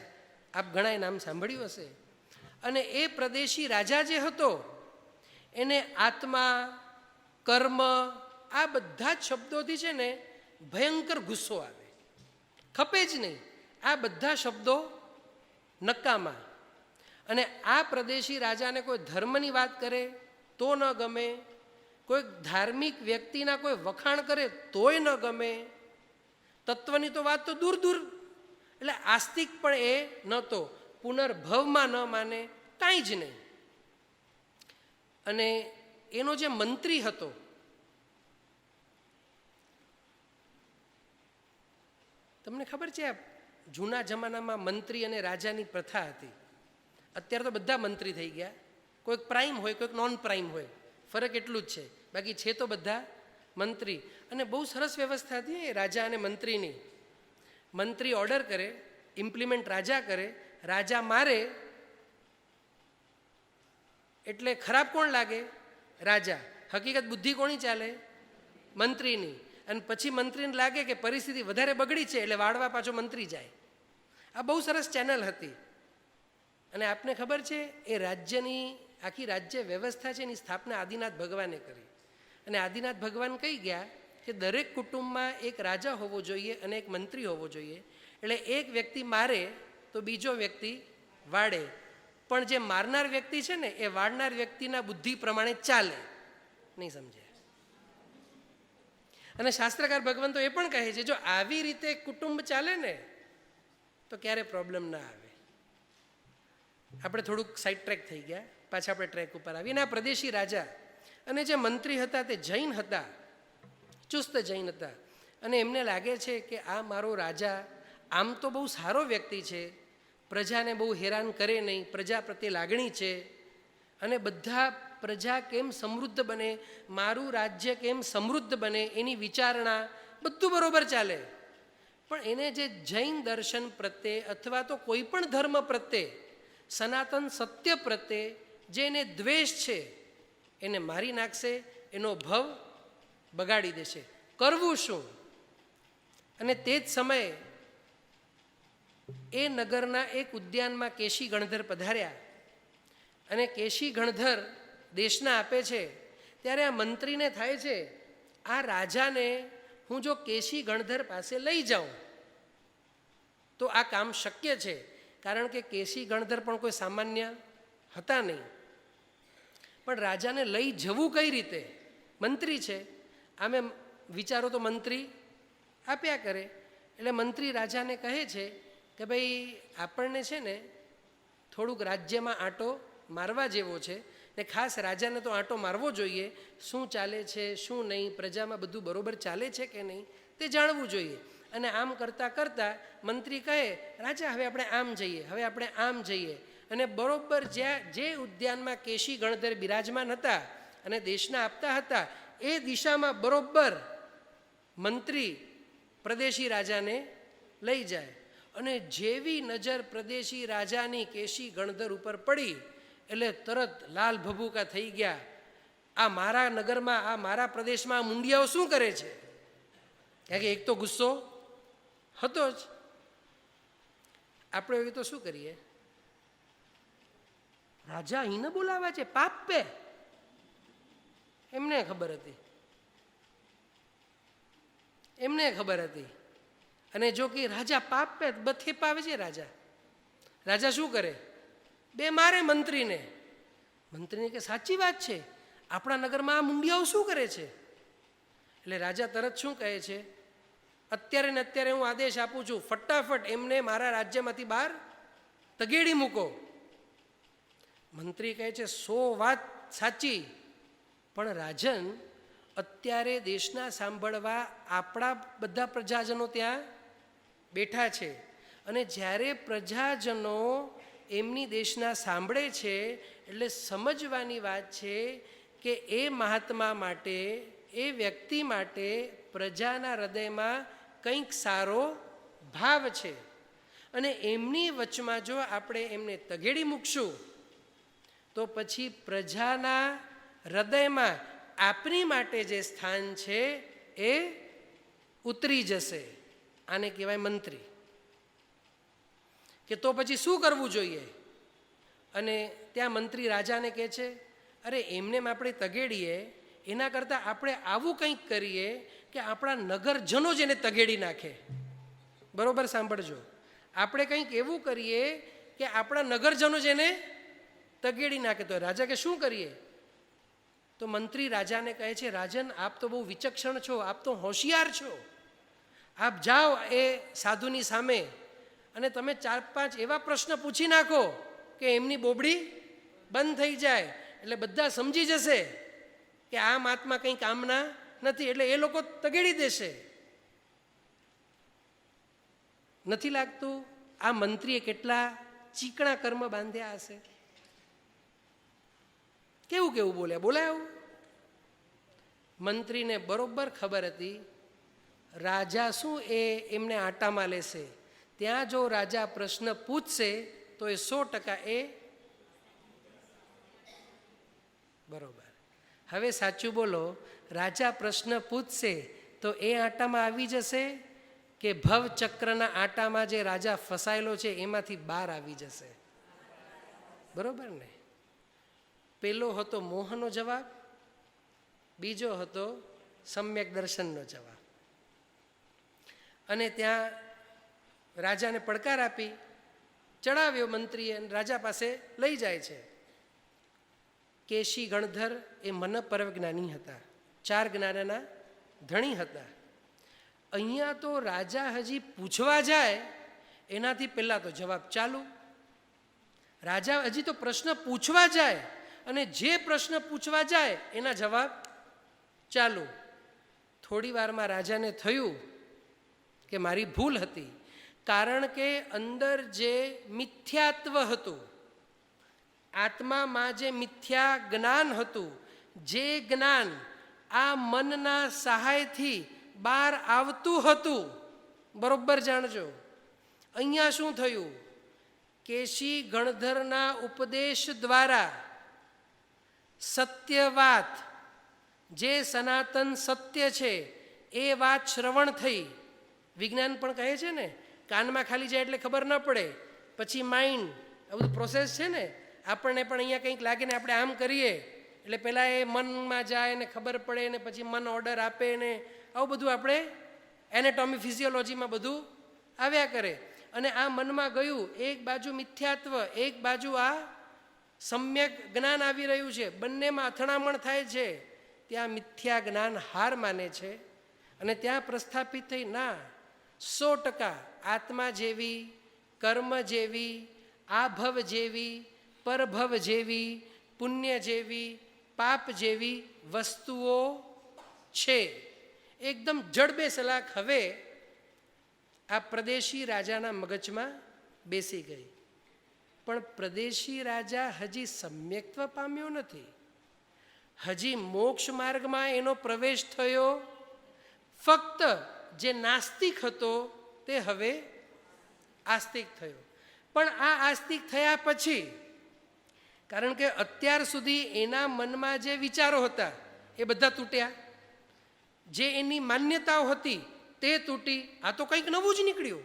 આપ ઘણાએ નામ સાંભળ્યું હશે. અને એ પ્રદેશી રાજા જે હતો એને આત્મા, કર્મ, આ બધા જ શબ્દોથી છે ને ભયંકર ગુસ્સો આવે, ખપે જ નહીં. આ બધા શબ્દો નકામા. અને આ પ્રદેશી રાજાને કોઈ ધર્મની વાત કરે તો ન ગમે, કોઈ ધાર્મિક વ્યક્તિના કોઈ વખાણ કરે તોય ન ગમે, તત્વની તો વાત તો દૂર દૂર. એટલે આસ્તિક પણ એ નહોતો, પુનર્ભવમાં ન માને, કાંઈ જ નહીં. અને એનો જે મંત્રી હતો, તમને ખબર છે જૂના જમાનામાં મંત્રી અને રાજાની પ્રથા હતી. અત્યારે તો બધા મંત્રી થઈ ગયા, કોઈક પ્રાઇમ હોય, કોઈક નોન પ્રાઇમ હોય, ફરક એટલું જ છે. બાકી છે તો બધા મંત્રી. અને બહુ સરસ વ્યવસ્થા હતી એ રાજા અને મંત્રીની. મંત્રી ઓર્ડર કરે, ઇમ્પ્લિમેન્ટ રાજા કરે, રાજા મારે એટલે ખરાબ કોણ લાગે? રાજા. હકીકત બુદ્ધિ કોની ચાલે? મંત્રીની. અને પછી મંત્રીને લાગે કે પરિસ્થિતિ વધારે બગડી છે એટલે વાળવા પાછો મંત્રી જાય. આ બહુ સરસ ચેનલ હતી. અને આપને ખબર છે એ રાજ્યની આખી રાજ્ય વ્યવસ્થા છે એની સ્થાપના આદિનાથ ભગવાને કરી. અને આદિનાથ ભગવાન કહી ગયા કે દરેક કુટુંબમાં એક રાજા હોવો જોઈએ અને એક મંત્રી હોવો જોઈએ. એટલે એક વ્યક્તિ મારે તો બીજો વ્યક્તિ વાળે, પણ જે મારનાર વ્યક્તિ છે ને એ વાળનાર વ્યક્તિના બુદ્ધિ પ્રમાણે ચાલે, નહીં સમજે. અને શાસ્ત્રકાર ભગવંતો એ પણ કહે છે જો આવી રીતે કુટુંબ ચાલે ને તો ક્યારે પ્રોબ્લેમ ના આવે. આપણે થોડુંક સાઈડ ટ્રેક થઈ ગયા, પાછા આપણે ટ્રેક ઉપર આવીએ. અને આ પ્રદેશી રાજા અને જે મંત્રી હતા તે જૈન હતા, ચુસ્ત જૈન હતા. અને એમને લાગે છે કે આ મારો રાજા આમ તો બહુ સારો વ્યક્તિ છે, પ્રજાને બહુ હેરાન કરે નહીં, પ્રજા પ્રત્યે લાગણી છે, અને બધા પ્રજા કેમ સમૃદ્ધ બને, મારું રાજ્ય કેમ સમૃદ્ધ બને એની વિચારણા બધું બરોબર ચાલે. પણ એને જે જૈન દર્શન પ્રત્યે અથવા તો કોઈ પણ ધર્મ પ્રત્યે, સનાતન સત્ય પ્રત્યે જે એને દ્વેષ છે એને મારી નાખશે, એનો ભવ બગાડી દેશે. કરવું શું? અને તે જ સમયે એ નગરના એક ઉદ્યાનમાં કેશી ગણધર પધાર્યા. અને કેશી ગણધર દેશના આપે છે. ત્યારે આ મંત્રીને થાય છે આ રાજાને હું જો કેશી ગણધર પાસે લઈ જાઉં તો આ કામ શક્ય છે, કારણ કે કેશી ગણધર પણ કોઈ સામાન્ય હતા નહીં. પણ રાજાને લઈ જવું કઈ રીતે? મંત્રી છે, આમે વિચારો તો મંત્રી આપ્યા કરે. એટલે મંત્રી રાજાને કહે છે કે ભાઈ આપણને છે ને થોડુંક રાજ્યમાં આંટો મારવા જેવો છે, ને ખાસ રાજાને તો આંટો મારવો જોઈએ, શું ચાલે છે શું નહીં, પ્રજામાં બધું બરોબર ચાલે છે કે નહીં તે જાણવું જોઈએ. અને આમ કરતાં કરતાં મંત્રી કહે, રાજા હવે આપણે આમ જઈએ, હવે આપણે આમ જઈએ. અને બરોબર જે ઉદ્યાનમાં કેશી ગણધર બિરાજમાન હતા અને દેશના આપતા હતા એ દિશામાં બરોબર મંત્રી પ્રદેશી રાજાને લઈ જાય. અને જેવી નજર પ્રદેશી રાજાની કેશી ગણધર ઉપર પડી એટલે તરત લાલ ભભૂકા થઈ ગયા. આ મારા નગરમાં, આ મારા પ્રદેશમાં આ મુંડિયાઓ શું કરે છે? કારણ કે એક તો ગુસ્સો હતો જ. આપણે એવી તો શું કરીએ? રાજા અહીં બોલાવા છે, પાપ પે. એમને ખબર હતી, એમને ખબર હતી. અને જો કે રાજા પાપ પે બથે પાવે છે. રાજા શું કરે? બે મારે મંત્રીને. મંત્રીને કે સાચી વાત છે, આપણા નગરમાં આ મુંડિયાઓ શું કરે છે? એટલે રાજા તરત શું કહે છે? અત્યારે ને અત્યારે હું આદેશ આપું છું, ફટાફટ એમને મારા રાજ્યમાંથી બહાર તગેડી મૂકો. મંત્રી કહે છે 100 વાત સાચી, પણ રાજન અત્યારે દેશના સાંભળવા આપણા બધા પ્રજાજનો ત્યાં બેઠા છે. અને જ્યારે પ્રજાજનો એમની દેશના સાંભળે છે એટલે સમજવાની વાત છે કે એ મહાત્મા માટે, એ વ્યક્તિ માટે પ્રજાના હૃદયમાં કંઈક સારો ભાવ છે. અને એમની વચમાં જો આપણે એમને તગેડી મૂકશું તો પછી પ્રજાના હૃદયમાં આપણી માટે જે સ્થાન છે એ ઉતરી જશે. આને કહેવાય મંત્રી. કે તો પછી શું કરવું જોઈએ? અને ત્યાં મંત્રી રાજાને કહે છે, અરે એમને આપણે તગેડીએ એના કરતાં આપણે આવું કંઈક કરીએ કે આપણા નગરજનો જ એને તગેડી નાખે. બરોબર સાંભળજો, આપણે કંઈક એવું કરીએ કે આપણા નગરજનો જ એને તગેડી નાખે. તો રાજા કે શું કરીએ? તો મંત્રી રાજાને કહે છે, રાજન આપ તો બહુ વિચક્ષણ છો, આપ તો હોશિયાર છો. આપ જાઓ એ સાધુની સામે અને તમે 4-5 એવા પ્રશ્ન પૂછી નાખો કે એમની બોબડી બંધ થઈ જાય. એટલે બધા સમજી જશે કે આ મહાત્મા કંઈ કામના નથી, એટલે એ લોકો તગેડી દેશે. નથી લાગતું આ મંત્રીએ કેટલા ચીકણા કર્મ બાંધ્યા હશે? કેવું કેવું બોલાયું? મંત્રીને બરોબર ખબર હતી રાજા શું એમને આટામાં લેશે. ત્યાં જો રાજા પ્રશ્ન પૂછશે તો એ 100% એ બરોબર. હવે સાચું બોલો, રાજા પ્રશ્ન પૂછશે તો એ આટામાં આવી જશે કે ભવચક્રના આટામાં જે રાજા ફસાયેલો છે એમાંથી બહાર આવી જશે? બરોબર ને? પેલો હતો મોહનો જવાબ, બીજો હતો સમ્યક દર્શનનો જવાબ. અને ત્યાં રાજાને પડકાર આપી ચડાવ્યો મંત્રીએ, રાજા પાસે લઈ જાય છે. કેશી ગણધર એ મન પરવજ્ઞાની હતા, 4 જ્ઞાનના ધણી હતા. અહીંયા તો રાજા હજી પૂછવા જાય એનાથી પહેલા તો જવાબ ચાલુ. રાજા હજી તો પ્રશ્ન પૂછવા જાય અને જે પ્રશ્ન પૂછવા જાય એના જવાબ ચાલુ. થોડી વારમાં રાજાને થયું કે મારી ભૂલ હતી, કારણ કે અંદર જે મિથ્યાત્વ હતું, આત્મામાં જે મિથ્યા જ્ઞાન હતું, જે જ્ઞાન આ મનના સહાયથી બહાર આવતું હતું, બરોબર જાણજો. અહીંયા શું થયું? કેશી ગણધરના ઉપદેશ દ્વારા સત્ય વાત, જે સનાતન સત્ય છે એ વાત શ્રવણ થઈ. વિજ્ઞાન પણ કહે છે ને, કાનમાં ખાલી જાય એટલે ખબર ન પડે, પછી માઇન્ડ, આ બધું પ્રોસેસ છે ને. આપણને પણ અહીંયા કંઈક લાગે ને આપણે આમ કરીએ એટલે પહેલાં એ મનમાં જાય ને ખબર પડે ને પછી મન ઓર્ડર આપે ને આવું બધું આપણે એનેટોમી ફિઝિયોલોજીમાં બધું આવ્યા કરે. અને આ મનમાં ગયું, એક બાજુ મિથ્યાત્વ, એક બાજુ આ સમ્યક જ્ઞાન આવી રહ્યું છે, બંનેમાં અથડામણ થાય છે. ત્યાં મિથ્યા જ્ઞાન હાર માને છે અને ત્યાં પ્રસ્થાપિત થઈ, ના, 100% આત્મા જેવી, કર્મ જેવી, આભવ જેવી, પરભવ જેવી, પુણ્ય જેવી, પાપ જેવી વસ્તુઓ છે. એકદમ જડબે સલાક હવે આ પ્રદેશી રાજાના મગજમાં બેસી ગઈ. પણ પ્રદેશી રાજા હજી સમ્યક્ત્વ પામ્યો નથી, હજી મોક્ષ માર્ગમાં એનો પ્રવેશ થયો. ફક્ત જે નાસ્તિક હતો તે હવે આસ્તિક થયો. પણ આ આસ્તિક થયા પછી, કારણ કે અત્યાર સુધી એના મનમાં જે વિચારો હતા એ બધા તૂટ્યા, જે એની માન્યતાઓ હતી તે તૂટી, આ તો કંઈક નવું જ નીકળ્યું.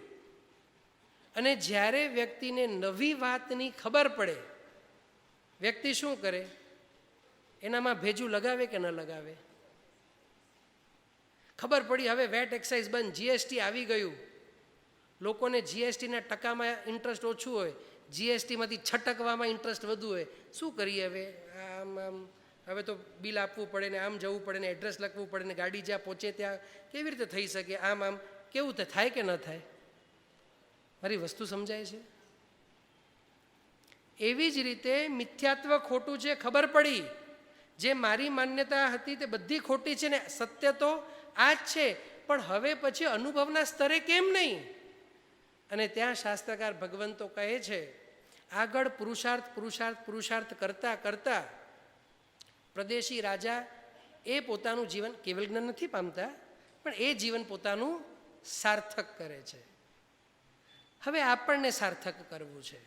અને જ્યારે વ્યક્તિને નવી વાતની ખબર પડે, વ્યક્તિ શું કરે? એનામાં ભેજું લગાવે કે ન લગાવે? ખબર પડી હવે વેટ એક્સાઇઝ બંધ, જીએસટી આવી ગયું, લોકોને જીએસટીના ટકામાં ઇન્ટરેસ્ટ ઓછું હોય, જીએસટીમાંથી છટકવામાં ઇન્ટરેસ્ટ વધુ હોય. શું કરીએ હવે? આમ હવે તો બિલ આપવું પડે ને, આમ જવું પડે ને, એડ્રેસ લખવું પડે ને, ગાડી જ્યાં પહોંચે ત્યાં કેવી રીતે થઈ શકે? આમ કેવું થાય કે ન થાય? મારી વસ્તુ સમજાય છે? એવી જ રીતે મિથ્યાત્વ ખોટું છે, ખબર પડી. જે મારી માન્યતા હતી તે બધી ખોટી છે ને સત્ય તો આ જ છે. પણ હવે પછી અનુભવના સ્તરે કેમ નહીં? અને ત્યાં શાસ્ત્રકાર ભગવંતો કહે છે, આગળ પુરુષાર્થ કરતા કરતા પ્રદેશી રાજા એ પોતાનું જીવન કેવલ જ્ઞાન નથી પામતા, પણ એ જીવન પોતાનું સાર્થક કરે છે. હવે આપણને સાર્થક કરવું છે,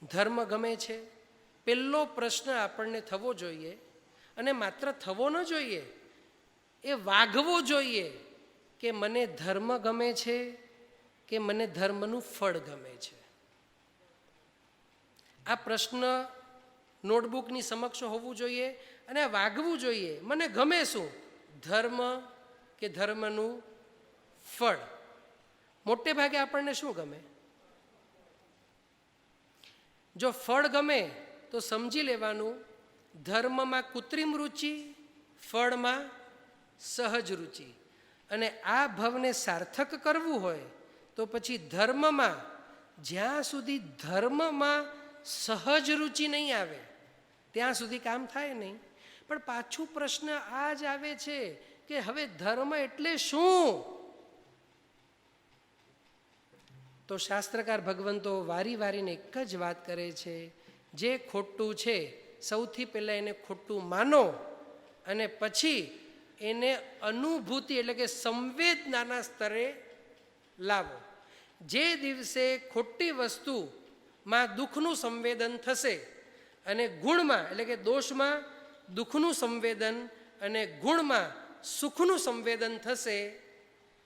ધર્મ ગમે છે. પહેલો પ્રશ્ન આપણને થવો જોઈએ, અને માત્ર થવો ન જોઈએ, એ વાગવો જોઈએ કે મને ધર્મ ગમે છે કે મને ધર્મનું ફળ ગમે છે. આ પ્રશ્ન નોટબુકની સમક્ષ હોવું જોઈએ અને વાગવું જોઈએ. મને ગમે શું? ધર્મ કે ધર્મનું ફળ? મોટે ભાગે આપણને શું ગમે? જો ફળ ગમે તો સમજી લેવાનું, ધર્મમાં કૃત્રિમ રુચિ, ફળમાં સહજ રુચિ. અને આ ભવને સાર્થક કરવું હોય તો પછી ધર્મમાં, જ્યાં સુધી ધર્મમાં સહજ રુચિ નહીં આવે ત્યાં સુધી કામ થાય નહીં. પણ પાછું પ્રશ્ન આ જ આવે છે કે હવે ધર્મ એટલે શું? તો શાસ્ત્રકાર ભગવંતો વારી વારીને એક જ વાત કરે છે, જે ખોટું છે સૌથી પહેલાં એને ખોટું માનો, અને પછી એને અનુભૂતિ એટલે કે સંવેદનાના સ્તરે લાવો. જે દિવસે ખોટી વસ્તુમાં દુઃખનું સંવેદન થશે અને ગુણમાં એટલે કે દોષમાં દુઃખનું સંવેદન અને ગુણમાં સુખનું સંવેદન થશે,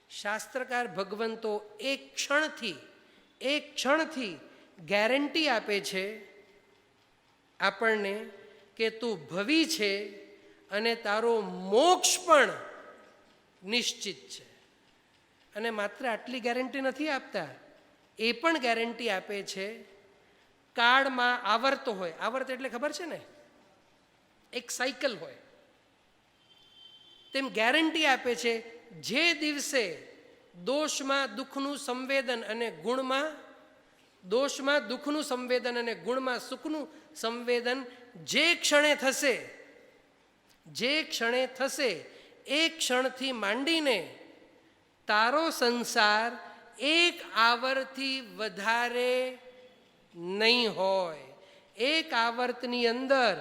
શાસ્ત્રકાર ભગવંતો એક ક્ષણથી ગેરંટી આપે છે આપણને કે તું ભવી છે અને તારો મોક્ષ પણ નિશ્ચિત છે. અને માત્ર આટલી ગેરંટી નથી આપતા, એ પણ ગેરંટી આપે છે કાળમાં આવર્ત હોય. આવર્ત એટલે ખબર છે ને, એક સાયકલ હોય. તેમ ગેરંટી આપે છે જે દિવસે દોષમાં દુઃખનું સંવેદન અને ગુણમાં સુખનું સંવેદન જે ક્ષણે થશે એ ક્ષણથી માંડીને તારો સંસાર એક આવર્તથી વધારે નહીં હોય. એક આવર્તની અંદર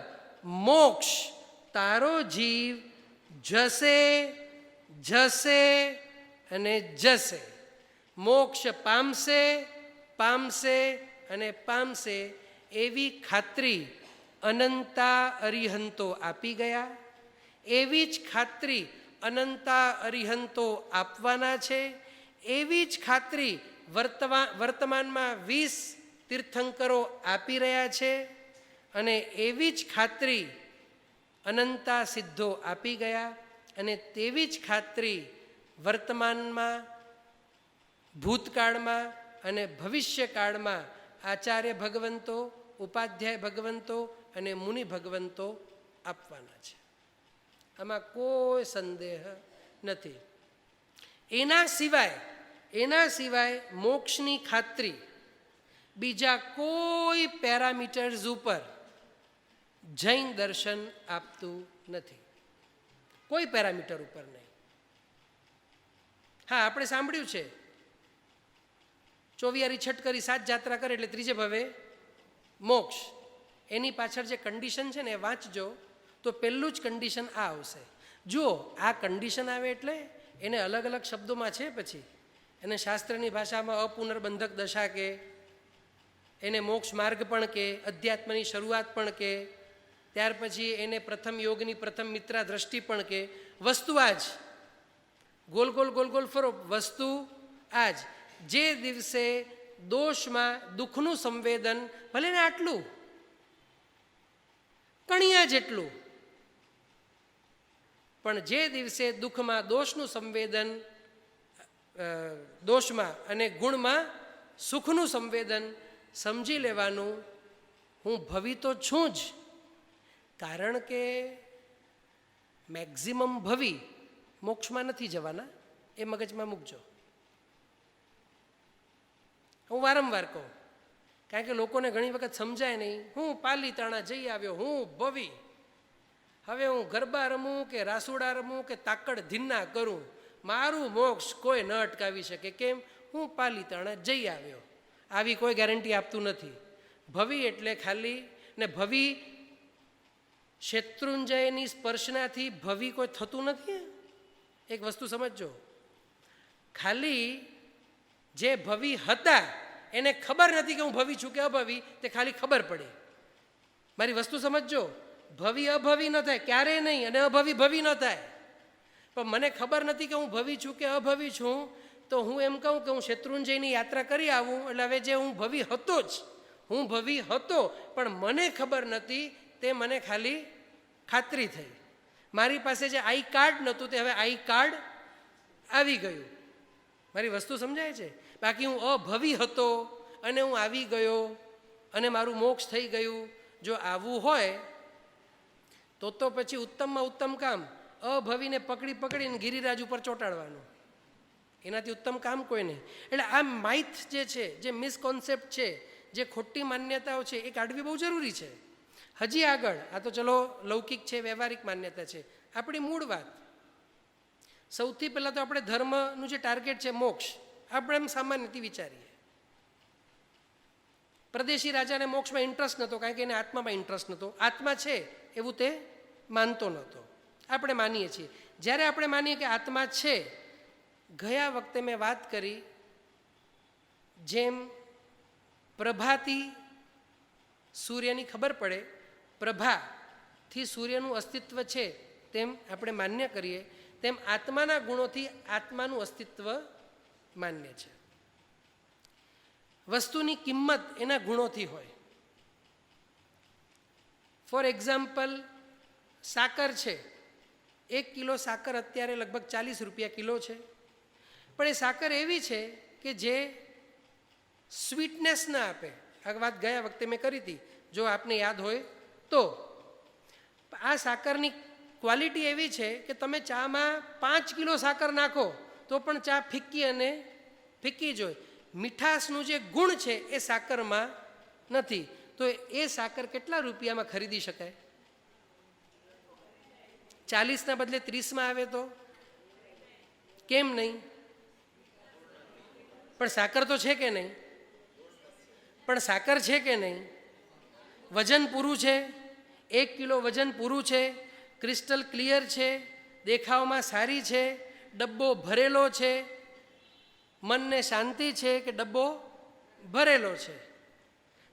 મોક્ષ, તારો જીવ જશે અને જશે. મોક્ષ પામશે અને પામશે એવી ખાતરી અનંતા અરિહંતો આપી ગયા. એવી જ ખાતરી અનંતા અરિહંતો આપવાના છે. એવી જ ખાતરી વર્તમાનમાં 20 તીર્થંકરો આપી રહ્યા છે, અને એવી જ ખાતરી અનંતા સિદ્ધો આપી ગયા. અને તેવી જ ખાતરી વર્તમાનમાં, ભૂતકાળમાં અને ભવિષ્યકાળમાં આચાર્ય ભગવંતો, ઉપાધ્યાય ભગવંતો અને મુનિ ભગવંતો આપવાના છે. આમાં કોઈ સંદેહ નથી. એના સિવાય મોક્ષની ખાતરી બીજા કોઈ પેરામીટર્સ ઉપર જૈન દર્શન આપતું નથી. કોઈ પેરામીટર ઉપર નહીં. હા, આપણે સાંભળ્યું છે ચોવિયારી છઠ કરી 7 જાત્રા કરે એટલે ત્રીજે ભવે મોક્ષ. એની પાછળ જે કન્ડિશન છે ને એ વાંચજો તો પહેલું જ કન્ડિશન આ આવશે. જુઓ, આ કન્ડિશન આવે એટલે એને અલગ અલગ શબ્દોમાં છે, પછી એને શાસ્ત્રની ભાષામાં અપુનર્બંધક દશા કે, એને મોક્ષ માર્ગ પણ કે, અધ્યાત્મની શરૂઆત પણ કે, ત્યાર પછી એને પ્રથમ યોગની પ્રથમ મિત્રા દ્રષ્ટિ પણ કે. વસ્તુ આજ, ગોલ ગોલ ગોલ ગોલ ફરો, વસ્તુ આજ. જે દિવસે દોષમાં દુઃખનું સંવેદન, ભલે ને આટલું કણિયા જેટલું, પણ જે દિવસે દુઃખમાં દોષનું સંવેદન, દોષમાં અને ગુણમાં સુખનું સંવેદન સમજી લેવાનું, હું ભવી તો છું જ, કારણ કે મેક્ઝિમમ ભવી મોક્ષમાં નથી જવાના, એ મગજમાં મૂકજો. હું વારંવાર કહું, કારણ કે લોકોને ઘણી વખત સમજાય નહીં. હું પાલીતાણા જઈ આવ્યો, હું ભવી, હવે હું ગરબા રમું કે રાસુડા રમું કે તાકડ ધીન્ના કરું, મારું મોક્ષ કોઈ ન અટકાવી શકે. કેમ? હું પાલીતાણા જઈ આવ્યો. આવી કોઈ ગેરંટી આપતું નથી. ભવી એટલે ખાલી, ને ભવી શેત્રુંજયની સ્પર્શનાથી ભવી કોઈ થતું નથી. એક વસ્તુ સમજજો, ખાલી જે ભવી હતા એને ખબર નથી કે હું ભવી છું કે અભવી, તે ખાલી ખબર પડી. મારી વસ્તુ સમજજો, ભવી અભવી ન થાય ક્યારેય નહીં, અને અભવી ભવી ન થાય. પણ મને ખબર નથી કે હું ભવી છું કે અભવી છું, તો હું એમ કહું કે હું શેત્રુંજયની યાત્રા કરી આવું, એટલે હવે જે હું ભવી હતો જ, હું ભવી હતો પણ મને ખબર નથી, તે મને ખાલી ખાતરી થઈ. મારી પાસે જે આઈ કાર્ડ નહોતું તે હવે આઈ કાર્ડ આવી ગયું. મારી વસ્તુ સમજાય છે? બાકી હું અભવી હતો અને હું આવી ગયો અને મારું મોક્ષ થઈ ગયું. જો આવું હોય તો પછી ઉત્તમમાં ઉત્તમ કામ અભવીને પકડીને ગિરિરાજ ઉપર ચોંટાડવાનું, એનાથી ઉત્તમ કામ કોઈ નહીં. એટલે આ માઇથ જે છે, જે મિસકોન્સેપ્ટ છે, જે ખોટી માન્યતાઓ છે, એ કાઢવી બહુ જરૂરી છે. હજી આગળ, આ તો ચલો લૌકિક છે, વ્યવહારિક માન્યતા છે. આપણી મૂળ વાત, સૌથી પહેલાં તો આપણે ધર્મનું જે ટાર્ગેટ છે મોક્ષ, આપણે એમ સામાન્યથી વિચારીએ. પ્રદેશી રાજાને મોક્ષમાં ઇન્ટરેસ્ટ નહોતો, કારણ કે એને આત્મામાં ઇન્ટરેસ્ટ નહોતો. આત્મા છે એવું તે માનતો નહોતો. આપણે માનીએ છીએ. જ્યારે આપણે માનીએ કે આત્મા છે, ગયા વખતે મેં વાત કરી, જેમ પ્રભાથી સૂર્યની ખબર પડે, પ્રભાથી સૂર્યનું અસ્તિત્વ છે, તેમ આપણે માન્ય કરીએ, તેમ આત્માના ગુણોથી આત્માનું અસ્તિત્વ માન્ય છે. વસ્તુની કિંમત એના ગુણોથી હોય. ફોર એક્ઝામ્પલ, સાકર છે, 1 કિલો સાકર અત્યારે લગભગ 40 રૂપિયા કિલો છે. પણ એ સાકર એવી છે કે જે સ્વીટનેસ ના આપે. આ વાત ગયા વખતે મેં કરી હતી, જો આપને યાદ હોય તો. આ સાકરની ક્વોલિટી એવી છે કે તમે ચામાં 5 કિલો સાકર નાખો તો પણ ચા ફિક્કી અને ફિક્કી જ હોય. મીઠાશનું જે ગુણ છે એ સાકરમાં નથી. તો એ સાકર કેટલા રૂપિયામાં ખરીદી શકાય? 40ના બદલે 30માં આવે તો કેમ નહીં? પણ સાકર તો છે કે નહીં? પણ સાકર છે કે નહીં? વજન પૂરું છે, 1 કિલો વજન પૂરું છે, ક્રિસ્ટલ ક્લિયર છે, દેખાવમાં સારી છે, ડબ્બો ભરેલો છે, મનને શાંતિ છે કે ડબ્બો ભરેલો છે,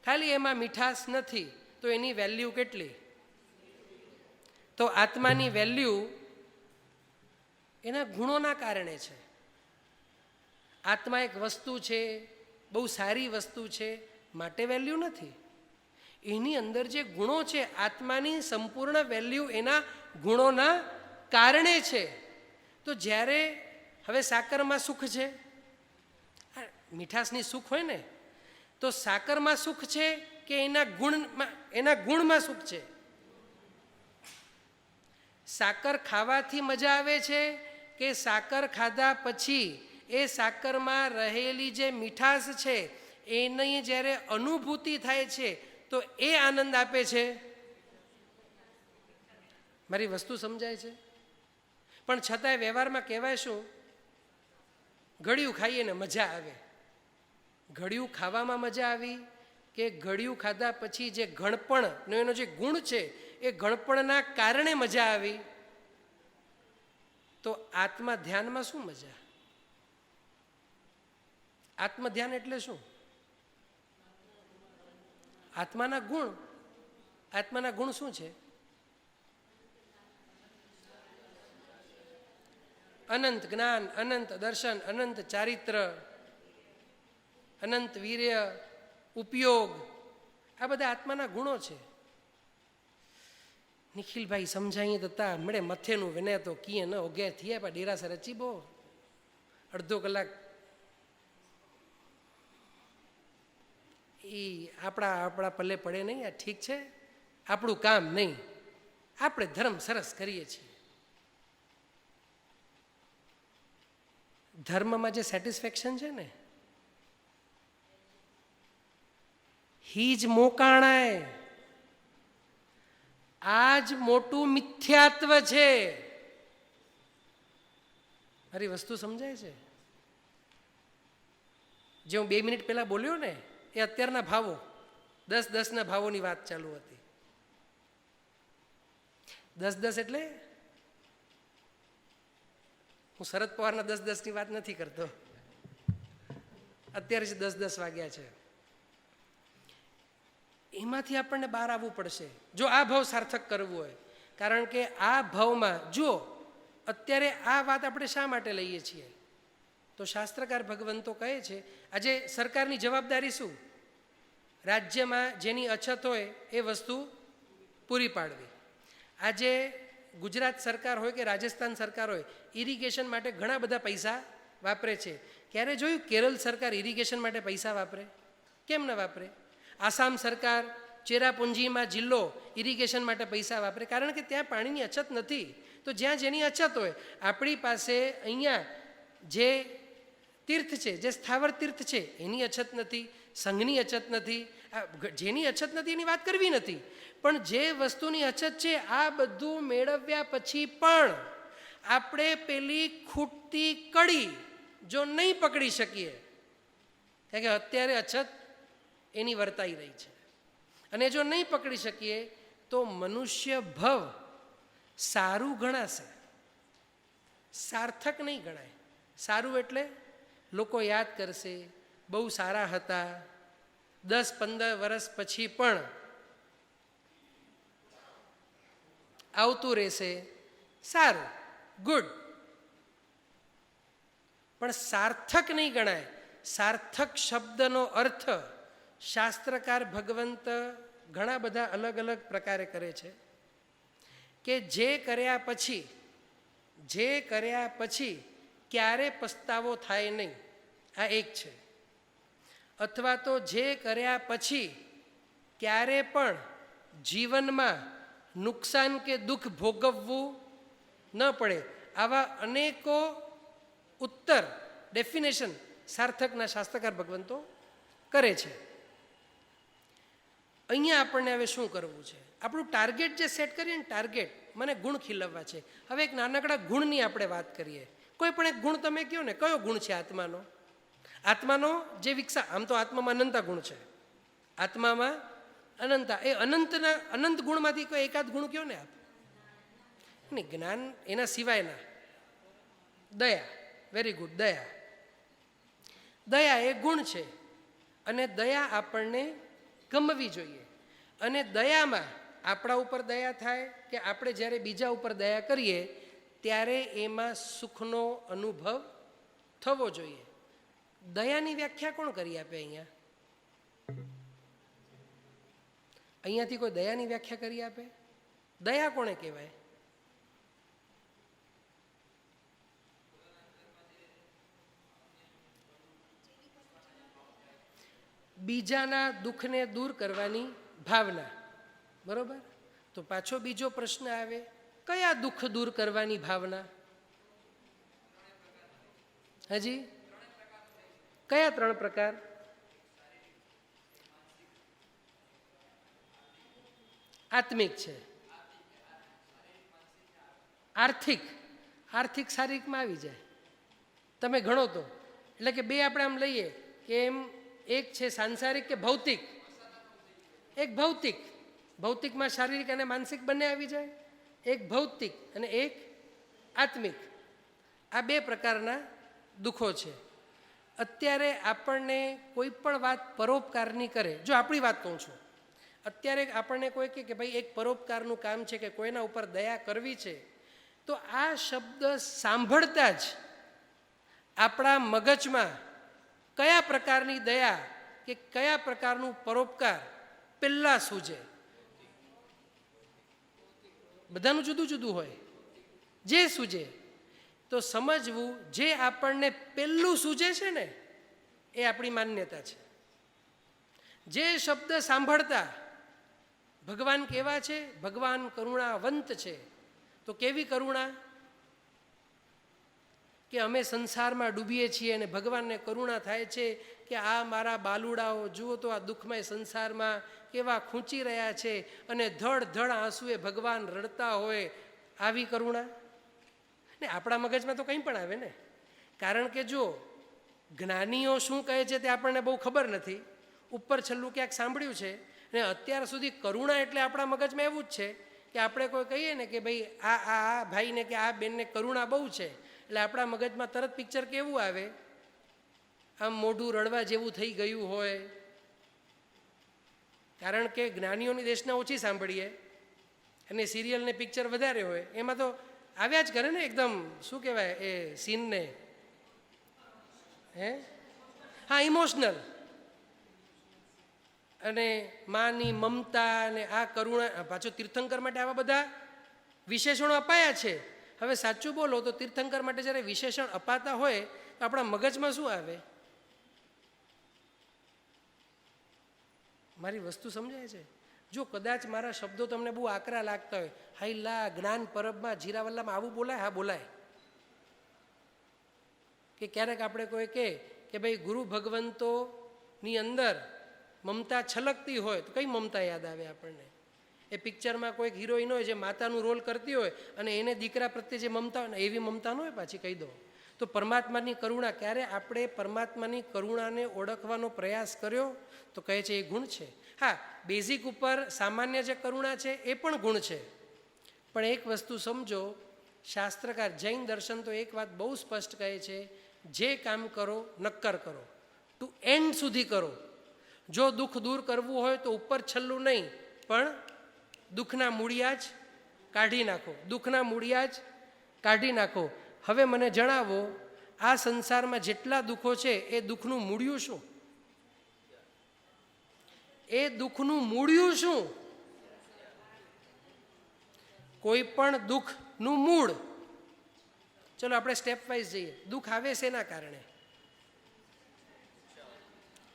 ખાલી એમાં મીઠાશ નથી, તો એની વેલ્યુ કેટલી? તો આત્માની વેલ્યુ એના ગુણોના કારણે છે. આત્મા એક વસ્તુ છે, બહુ સારી વસ્તુ છે, માટે વેલ્યુ નથી. એની અંદર જે ગુણો છે, આત્માની સંપૂર્ણ વેલ્યુ એના ગુણોના કારણે છે. તો જ્યારે હવે સાકરમાં સુખ છે, મીઠાશની સુખ હોય ને, તો સાકરમાં સુખ છે કે એના ગુણમાં સુખ છે? સાકર ખાવાથી મજા આવે છે કે સાકર ખાધા પછી એ સાકરમાં રહેલી જે મીઠાશ છે એની જ્યારે અનુભૂતિ થાય છે તો એ આનંદ આપે છે? મારી વસ્તુ સમજાય છે? પણ છતાંય વ્યવહારમાં કહેવાય શું? ગળ્યું ખાઈએ ને મજા આવે. ઘડિયું ખાવામાં મજા આવી કે ઘડિયું ખાધા પછી જે ઘણપણ એનો જે ગુણ છે એ ઘણપણના કારણે મજા આવી? તો આત્મા ધ્યાનમાં શું મજા? આત્મ ધ્યાન એટલે શું? આત્માના ગુણ. આત્માના ગુણ શું છે? અનંત જ્ઞાન, અનંત દર્શન, અનંત ચારિત્ર, અનંત વીર્ય, ઉપયોગ, આ બધા આત્માના ગુણો છે. નિખિલભાઈ સમજાઈએ તતા મળે મથેનું વિને તો કીએ ન ઓગે થયા પણ ડેરાસર રચી બહુ અડધો કલાક એ આપણા પલ્લે પડે નહીં. આ ઠીક છે, આપણું કામ નહીં. આપણે ધર્મ સરસ કરીએ છીએ. ધર્મમાં જે સેટિસ્ફેક્શન છે ને, હી જ મોકાણાય. આ જ મોટું મિથ્યાત્વ છે. મારી વસ્તુ સમજાય છે? જે હું 2 મિનિટ પહેલા બોલ્યો ને, એ અત્યારના ભાવો 10-10ના ભાવોની વાત ચાલુ હતી. 10-10 એટલે હું શરદ પવારના 10-10ની વાત નથી કરતો. અત્યારે જ 10-10 વાગ્યા છે. એમાંથી આપણને બહાર આવવું પડશે જો આ ભાવ સાર્થક કરવું હોય. કારણ કે આ ભાવમાં જો અત્યારે આ વાત આપણે શા માટે લઈએ છીએ? તો શાસ્ત્રકાર ભગવંતો કહે છે આજે સરકારની જવાબદારી શું? રાજ્યમાં જેની અછત હોય એ વસ્તુ પૂરી પાડવી. આજે ગુજરાત સરકાર હોય કે રાજસ્થાન સરકાર હોય, ઇરિગેશન માટે ઘણા બધા પૈસા વાપરે છે. ક્યારે જોયું કેરળ સરકાર ઇરિગેશન માટે પૈસા વાપરે? કેમ ન વાપરે? આસામ સરકાર ચેરાપુંજીમાં જિલ્લો ઇરિગેશન માટે પૈસા વાપરે કારણ કે ત્યાં પાણીની અછત નથી. તો જ્યાં જેની અછત હોય, આપણી પાસે અહીંયા જે તીર્થ છે, જે સ્થાવર તીર્થ છે એની અછત નથી, સંઘની અછત નથી. જેની અછત નથી એની વાત કરવી નથી, પણ જે વસ્તુની અછત છે આ બધું મેળવ્યા પછી પણ આપણે પેલી ખૂટતી કડી જો નહીં પકડી શકીએ, કારણ કે અત્યારે અછત એની વર્તાઈ રહી છે, અને જો નહીં પકડી શકીએ તો મનુષ્ય ભવ સારું ગણાશે, સાર્થક નહીં ગણાય. સારું એટલે લોકો યાદ કરશે, બહુ સારા હતા, 10-15 વર્ષ પછી પણ આવતું રહેશે, સારું, ગુડ. પણ સાર્થક નહીં ગણાય. સાર્થક શબ્દનો અર્થ શાસ્ત્રકાર ભગવંત ઘણા બધા અલગ અલગ પ્રકારે કરે છે કે જે કર્યા પછી ક્યારે પસ્તાવો થાય નહીં, આ એક છે. અથવા તો જે કર્યા પછી ક્યારે પણ જીવનમાં નુકસાન કે દુઃખ ભોગવવું ન પડે. આવા અનેકો ઉત્તર ડેફિનેશન સાર્થકના શાસ્ત્રકાર ભગવંતો કરે છે. અહીંયા આપણને હવે શું કરવું છે? આપણું ટાર્ગેટ જે સેટ કરીએ ને, ટાર્ગેટ મને ગુણ ખીલવવા છે. હવે એક નાનકડા ગુણની આપણે વાત કરીએ. કોઈ પણ એક ગુણ તમે કહો ને, કયો ગુણ છે આત્માનો? આત્માનો જે આમ તો આત્મામાં અનંતા ગુણ છે. આત્મામાં અનંતા, એ અનંત ગુણમાંથી કોઈ એકાદ ગુણ કયો ને આપ. નહીં, જ્ઞાન એના સિવાયના. દયા, વેરી ગુડ. દયા એ ગુણ છે, અને દયા આપણને ગમવી જોઈએ. અને દયામાં આપણા ઉપર દયા થાય કે આપણે જ્યારે બીજા ઉપર દયા કરીએ ત્યારે એમાં સુખનો અનુભવ થવો જોઈએ. દયાની વ્યાખ્યા કોણ કરી આપે? અહીંયાથી કોઈ દયાની વ્યાખ્યા કરી આપે? દયા કોને કહેવાય? બીજાના દુઃખને દૂર કરવાની ભાવના, બરોબર? તો પાછો બીજો પ્રશ્ન આવે, કયા દુઃખ દૂર કરવાની ભાવના? હજી કયા 3 પ્રકાર? આત્મિક છે, આર્થિક શારીરિકમાં આવી જાય. તમે ગણો તો, એટલે કે 2 આપણે આમ લઈએ કે એમ એક છે સાંસારિક કે ભૌતિક, એક ભૌતિક, ભૌતિકમાં શારીરિક અને માનસિક બંને આવી જાય, એક ભૌતિક અને એક આત્મિક. આ બે પ્રકારના દુઃખો છે. અત્યારે આપણને કોઈ પણ વાત પરોપકારની કરે, જો આપણી વાત કહું છું, અત્યારે આપણને કોઈ કહે કે ભાઈ એક પરોપકારનું કામ છે કે કોઈના ઉપર દયા કરવી છે, તો આ શબ્દ સાંભળતા જ આપણા મગજમાં કયા પ્રકારની દયા કે કયા પ્રકારનું પરોપકાર પહેલાં સૂજે? બધાનું જુદું જુદું હોય. જે સૂજે તો સમજવું, જે આપણને પહેલું સૂજે છે ને એ આપણી માન્યતા છે. જે શબ્દ સાંભળતા ભગવાન કેવા છે? ભગવાન કરુણાવંત છે. તો કેવી કરુણા? કે અમે સંસારમાં ડૂબીએ છીએ અને ભગવાનને કરુણા થાય છે કે આ મારા બાલુડાઓ જુઓ તો આ દુઃખમય સંસારમાં કેવા ખૂંચી રહ્યા છે, અને ધડ ધડ આંસુએ ભગવાન રડતા હોય. આવી કરુણા ને આપણા મગજમાં તો કંઈ પણ આવે ને. કારણ કે જો જ્ઞાનીઓ શું કહે છે તે આપણને બહુ ખબર નથી, ઉપર છેલ્લું ક્યાંક સાંભળ્યું છે, ને અત્યાર સુધી કરુણા એટલે આપણા મગજમાં એવું જ છે કે આપણે કોઈ કહીએ ને કે ભાઈ આ ભાઈને કે આ બેનને કરુણા બહુ છે, એટલે આપણા મગજમાં તરત પિક્ચર કેવું આવે? આમ મોઢું રડવા જેવું થઈ ગયું હોય. કારણ કે જ્ઞાનીઓની દેશના ઓછી સાંભળીએ અને સિરિયલ ને પિક્ચર વધારે હોય, એમાં તો આવ્યા જ કરે ને એકદમ શું કહેવાય એ સીનને, હા ઇમોશનલ, અને માની મમતા અને આ કરુણા. પાછો તીર્થંકર માટે આવા બધા વિશેષણો અપાયા છે. હવે સાચું બોલો તો તીર્થંકર માટે જ્યારે વિશેષણ અપાતા હોય તો આપણા મગજમાં શું આવે? મારી વસ્તુ સમજાય છે? જો કદાચ મારા શબ્દો તમને બહુ આકરા લાગતા હોય, હાઈલા જ્ઞાન પરબમાં જીરાવલ્લામાં આવું બોલાય? હા બોલાય. કે ક્યારેક આપણે કોઈ કહે કે ભાઈ ગુરુ ભગવંતોની અંદર મમતા છલકતી હોય તો કઈ મમતા યાદ આવે આપણને? એ પિક્ચરમાં કોઈક હિરોઈન હોય જે માતાનું રોલ કરતી હોય અને એને દીકરા પ્રત્યે જે મમતા હોય ને એવી મમતા ન હોય. પાછી કહી દો તો પરમાત્માની કરુણા, ક્યારે આપણે પરમાત્માની કરુણાને ઓળખવાનો પ્રયાસ કર્યો? તો કહે છે એ ગુણ છે. હા, બેઝિક ઉપર સામાન્ય જે કરુણા છે એ પણ ગુણ છે, પણ એક વસ્તુ સમજો, શાસ્ત્રકાર જૈન દર્શન તો એક વાત બહુ સ્પષ્ટ કહે છે, જે કામ કરો નક્કર કરો, ટુ એન્ડ સુધી કરો. જો દુઃખ દૂર કરવું હોય તો ઉપર છલ્લું નહીં, પણ દુઃખના મૂળિયા જ કાઢી નાખો, દુઃખના મૂળિયા જ કાઢી નાખો. હવે મને જણાવો, આ સંસારમાં જેટલા દુઃખો છે એ દુઃખનું મૂળિયું શું? એ દુઃખનું મૂળિયું શું? કોઈ પણ દુઃખનું મૂળ, ચલો આપણે સ્ટેપ વાઇઝ જઈએ. દુઃખ આવે શેના કારણે?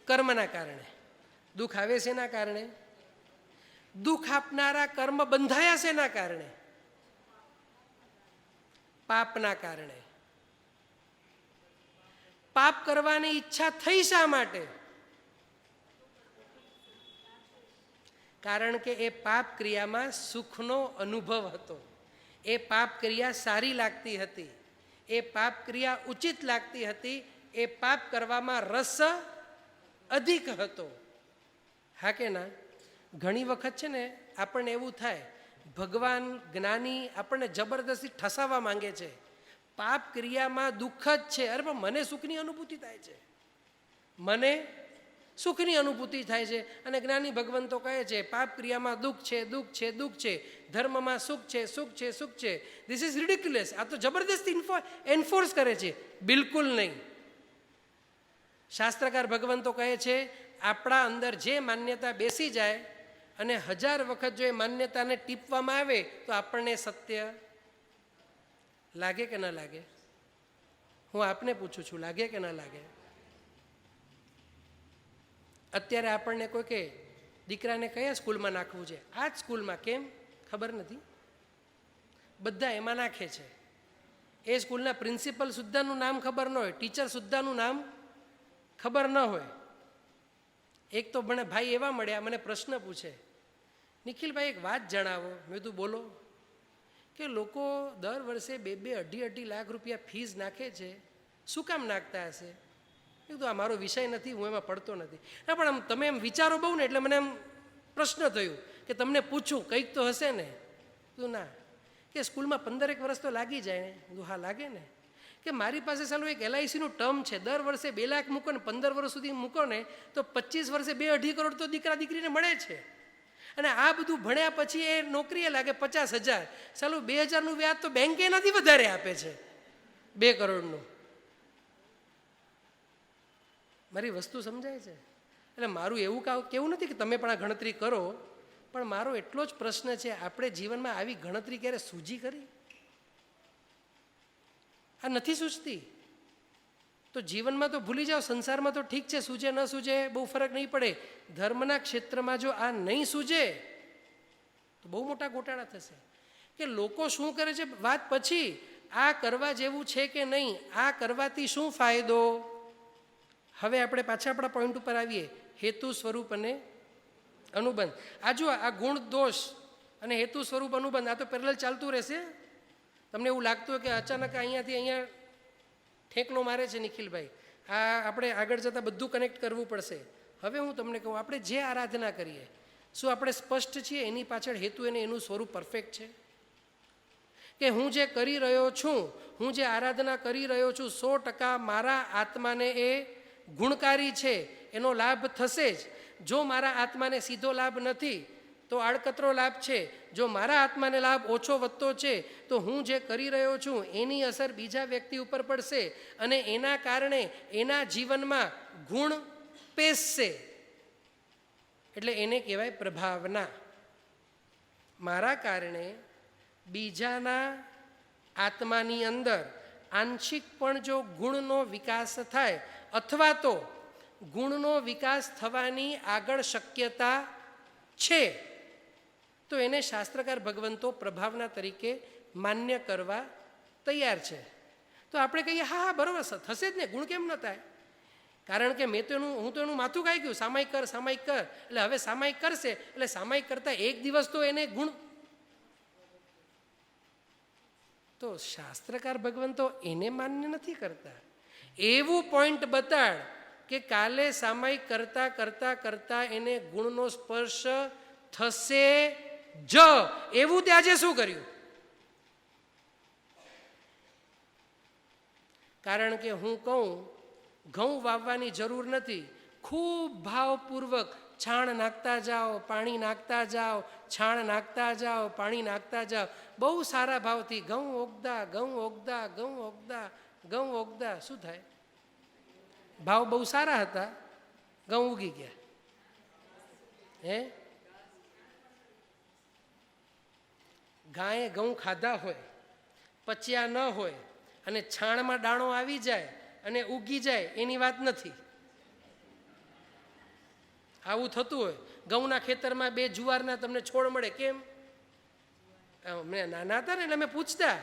કર્મના કારણે. દુઃખ આવે શેના કારણે? દુઃખ આપનારા કર્મ બંધાયા શેના કારણે? પાપના કારણે. પાપ કરવાની ઈચ્છા થઈ શા માટે? કારણ કે એ પાપ ક્રિયામાં સુખનો અનુભવ હતો, એ પાપ ક્રિયા સારી લાગતી હતી, એ પાપ ક્રિયા ઉચિત લાગતી હતી, એ પાપ કરવામાં રસ અધિક હતો. હા કે ના? ઘણી વખત છે ને આપણને એવું થાય, ભગવાન જ્ઞાની આપણને જબરદસ્તી ઠસાવવા માંગે છે, પાપ ક્રિયામાં દુઃખ જ છે. અરે પણ મને સુખની અનુભૂતિ થાય છે, મને સુખની અનુભૂતિ થાય છે. અને જ્ઞાની ભગવંતો કહે છે પાપ ક્રિયામાં દુઃખ છે, દુઃખ છે, દુઃખ છે, ધર્મમાં સુખ છે, સુખ છે, સુખ છે. This is ridiculous. આ તો જબરદસ્તી એન્ફોર્સ કરે છે. બિલકુલ નહીં. શાસ્ત્રકાર ભગવંતો કહે છે આપણા અંદર જે માન્યતા બેસી જાય અને 1000 વખત જો એ માન્યતાને ટીપવામાં આવે તો આપણને સત્ય લાગે કે ના લાગે? હું આપને પૂછું છું, લાગે કે ના લાગે? અત્યારે આપણને કોઈ કે દીકરાને કયા સ્કૂલમાં નાખવું છે, આ જ સ્કૂલમાં, કેમ ખબર નથી, બધા એમાં નાખે છે. એ સ્કૂલના પ્રિન્સિપલ સુદ્ધાનું નામ ખબર ન હોય, ટીચર સુદ્ધાનું નામ ખબર ન હોય. એક તો મને ભાઈ એવા મળ્યા, મને પ્રશ્ન પૂછે, નિખિલભાઈ એક વાત જણાવો. મેં તું બોલો. કે લોકો દર વર્ષે 2-2, 2.5 લાખ રૂપિયા ફીસ નાખે છે, શું કામ નાખતા હશે? કીધું આ મારો વિષય નથી, હું એમાં પડતો નથી. ના પણ આમ તમે એમ વિચારો બહુ ને એટલે મને એમ પ્રશ્ન થયું કે તમને પૂછું કંઈક તો હશે ને. તું ના કે સ્કૂલમાં 15 વર્ષ તો લાગી જાય ને. કીધું હા લાગે ને. કે મારી પાસે ચાલો એક LICનું ટર્મ છે, દર વર્ષે 2 લાખ મૂકો ને 15 વર્ષ સુધી મૂકો ને તો 25 વર્ષે 2-2.5 કરોડ તો દીકરા દીકરીને મળે છે. અને આ બધું ભણ્યા પછી એ નોકરીએ લાગે 50,000, ચાલો 2,000નું વ્યાજ તો બેંકે એનાથી વધારે આપે છે 2 કરોડનું. મારી વસ્તુ સમજાય છે? એટલે મારું એવું કેવું નથી કે તમે પણ આ ગણતરી કરો, પણ મારો એટલો જ પ્રશ્ન છે, આપણે જીવનમાં આવી ગણતરી ક્યારે સૂજી કરી? આ નથી સૂચતી તો જીવનમાં તો ભૂલી જાઓ. સંસારમાં તો ઠીક છે, સૂજે ન સૂજે બહુ ફરક નહીં પડે. ધર્મના ક્ષેત્રમાં જો આ નહીં સૂજે તો બહુ મોટા ગોટાળા થશે. કે લોકો શું કરે છે વાત પછી, આ કરવા જેવું છે કે નહીં, આ કરવાથી શું ફાયદો. હવે આપણે પાછા આપણા પોઈન્ટ ઉપર આવીએ, હેતુ સ્વરૂપ અને અનુબંધ. આ જો આ ગુણ દોષ અને હેતુ સ્વરૂપ અનુબંધ આ તો પેરેલલ ચાલતું રહેશે. તમને એવું લાગતું હોય કે અચાનક અહીંયાથી અહીંયા ઠેકલો મારે છે નિખિલભાઈ, આ આપણે આગળ જતાં બધું કનેક્ટ કરવું પડશે. હવે હું તમને કહું, આપણે જે આરાધના કરીએ શું આપણે સ્પષ્ટ છીએ એની પાછળ હેતુ અને એનું સ્વરૂપ પરફેક્ટ છે? કે હું જે કરી રહ્યો છું, હું જે આરાધના કરી રહ્યો છું 100% મારા આત્માને એ ગુણકારી છે, એનો લાભ થશે જ. જો મારા આત્માને સીધો લાભ નથી તો આડકતરો લાભ છે. જો મારા આત્માને લાભ ઓછો વધતો છે તો હું જે કરી રહ્યો છું એની અસર બીજા વ્યક્તિ ઉપર પડશે અને એના કારણે એના જીવનમાં ગુણ પેસશે. એટલે એને કહેવાય પ્રભાવના. મારા કારણે બીજાના આત્માની અંદર આંશિક પણ જો ગુણનો વિકાસ થાય અથવા તો ગુણનો વિકાસ થવાની આગળ શક્યતા છે તો એને શાસ્ત્રકાર ભગવંતો પ્રભાવના તરીકે માન્ય કરવા તૈયાર છે. તો આપણે કહીએ હા હા બરાબર થશે જ ને, ગુણ કેમ ન થાય? કારણ કે હું તો એનું માથું ખાઈ ગયું, સામાયિક કર એટલે હવે સામાયિક કરશે એટલે સામાયિક કરતાં એક દિવસ તો એને ગુણ. તો શાસ્ત્રકાર ભગવંતો એને માન્ય નથી કરતા. એવું પોઈન્ટ બતાડ કે કાલે સામાયિક કરતા કરતા કરતા એને ગુણનો સ્પર્શ થશે જ, એવું તે આજે શું કર્યું? કારણ કે હું કહું ઘઉં વાવવાની જરૂર નથી, ખૂબ ભાવપૂર્વક છાણ નાખતા જાઓ, પાણી નાખતા જાઓ, છાણ નાખતા જાઓ, પાણી નાખતા જાઓ, બહુ સારા ભાવથી ઘઉં ઓગદા ઘઉં ઓગદા ઘઉં ઓગદા ઘઉં ઓગદા. શું થાય? ભાવ બહુ સારા હતા, ઘઉં ઉગી ગયા. હે ગાયે ઘઉં ખાધા હોય, પચ્યા ન હોય અને છાણમાં દાણો આવી જાય અને ઉગી જાય એની વાત નથી. આવું થતું હોય, ઘઉંના ખેતરમાં 2 જુવારના તમને છોડ મળે. કેમ? મેં નાના હતા ને એટલે અમે પૂછતા,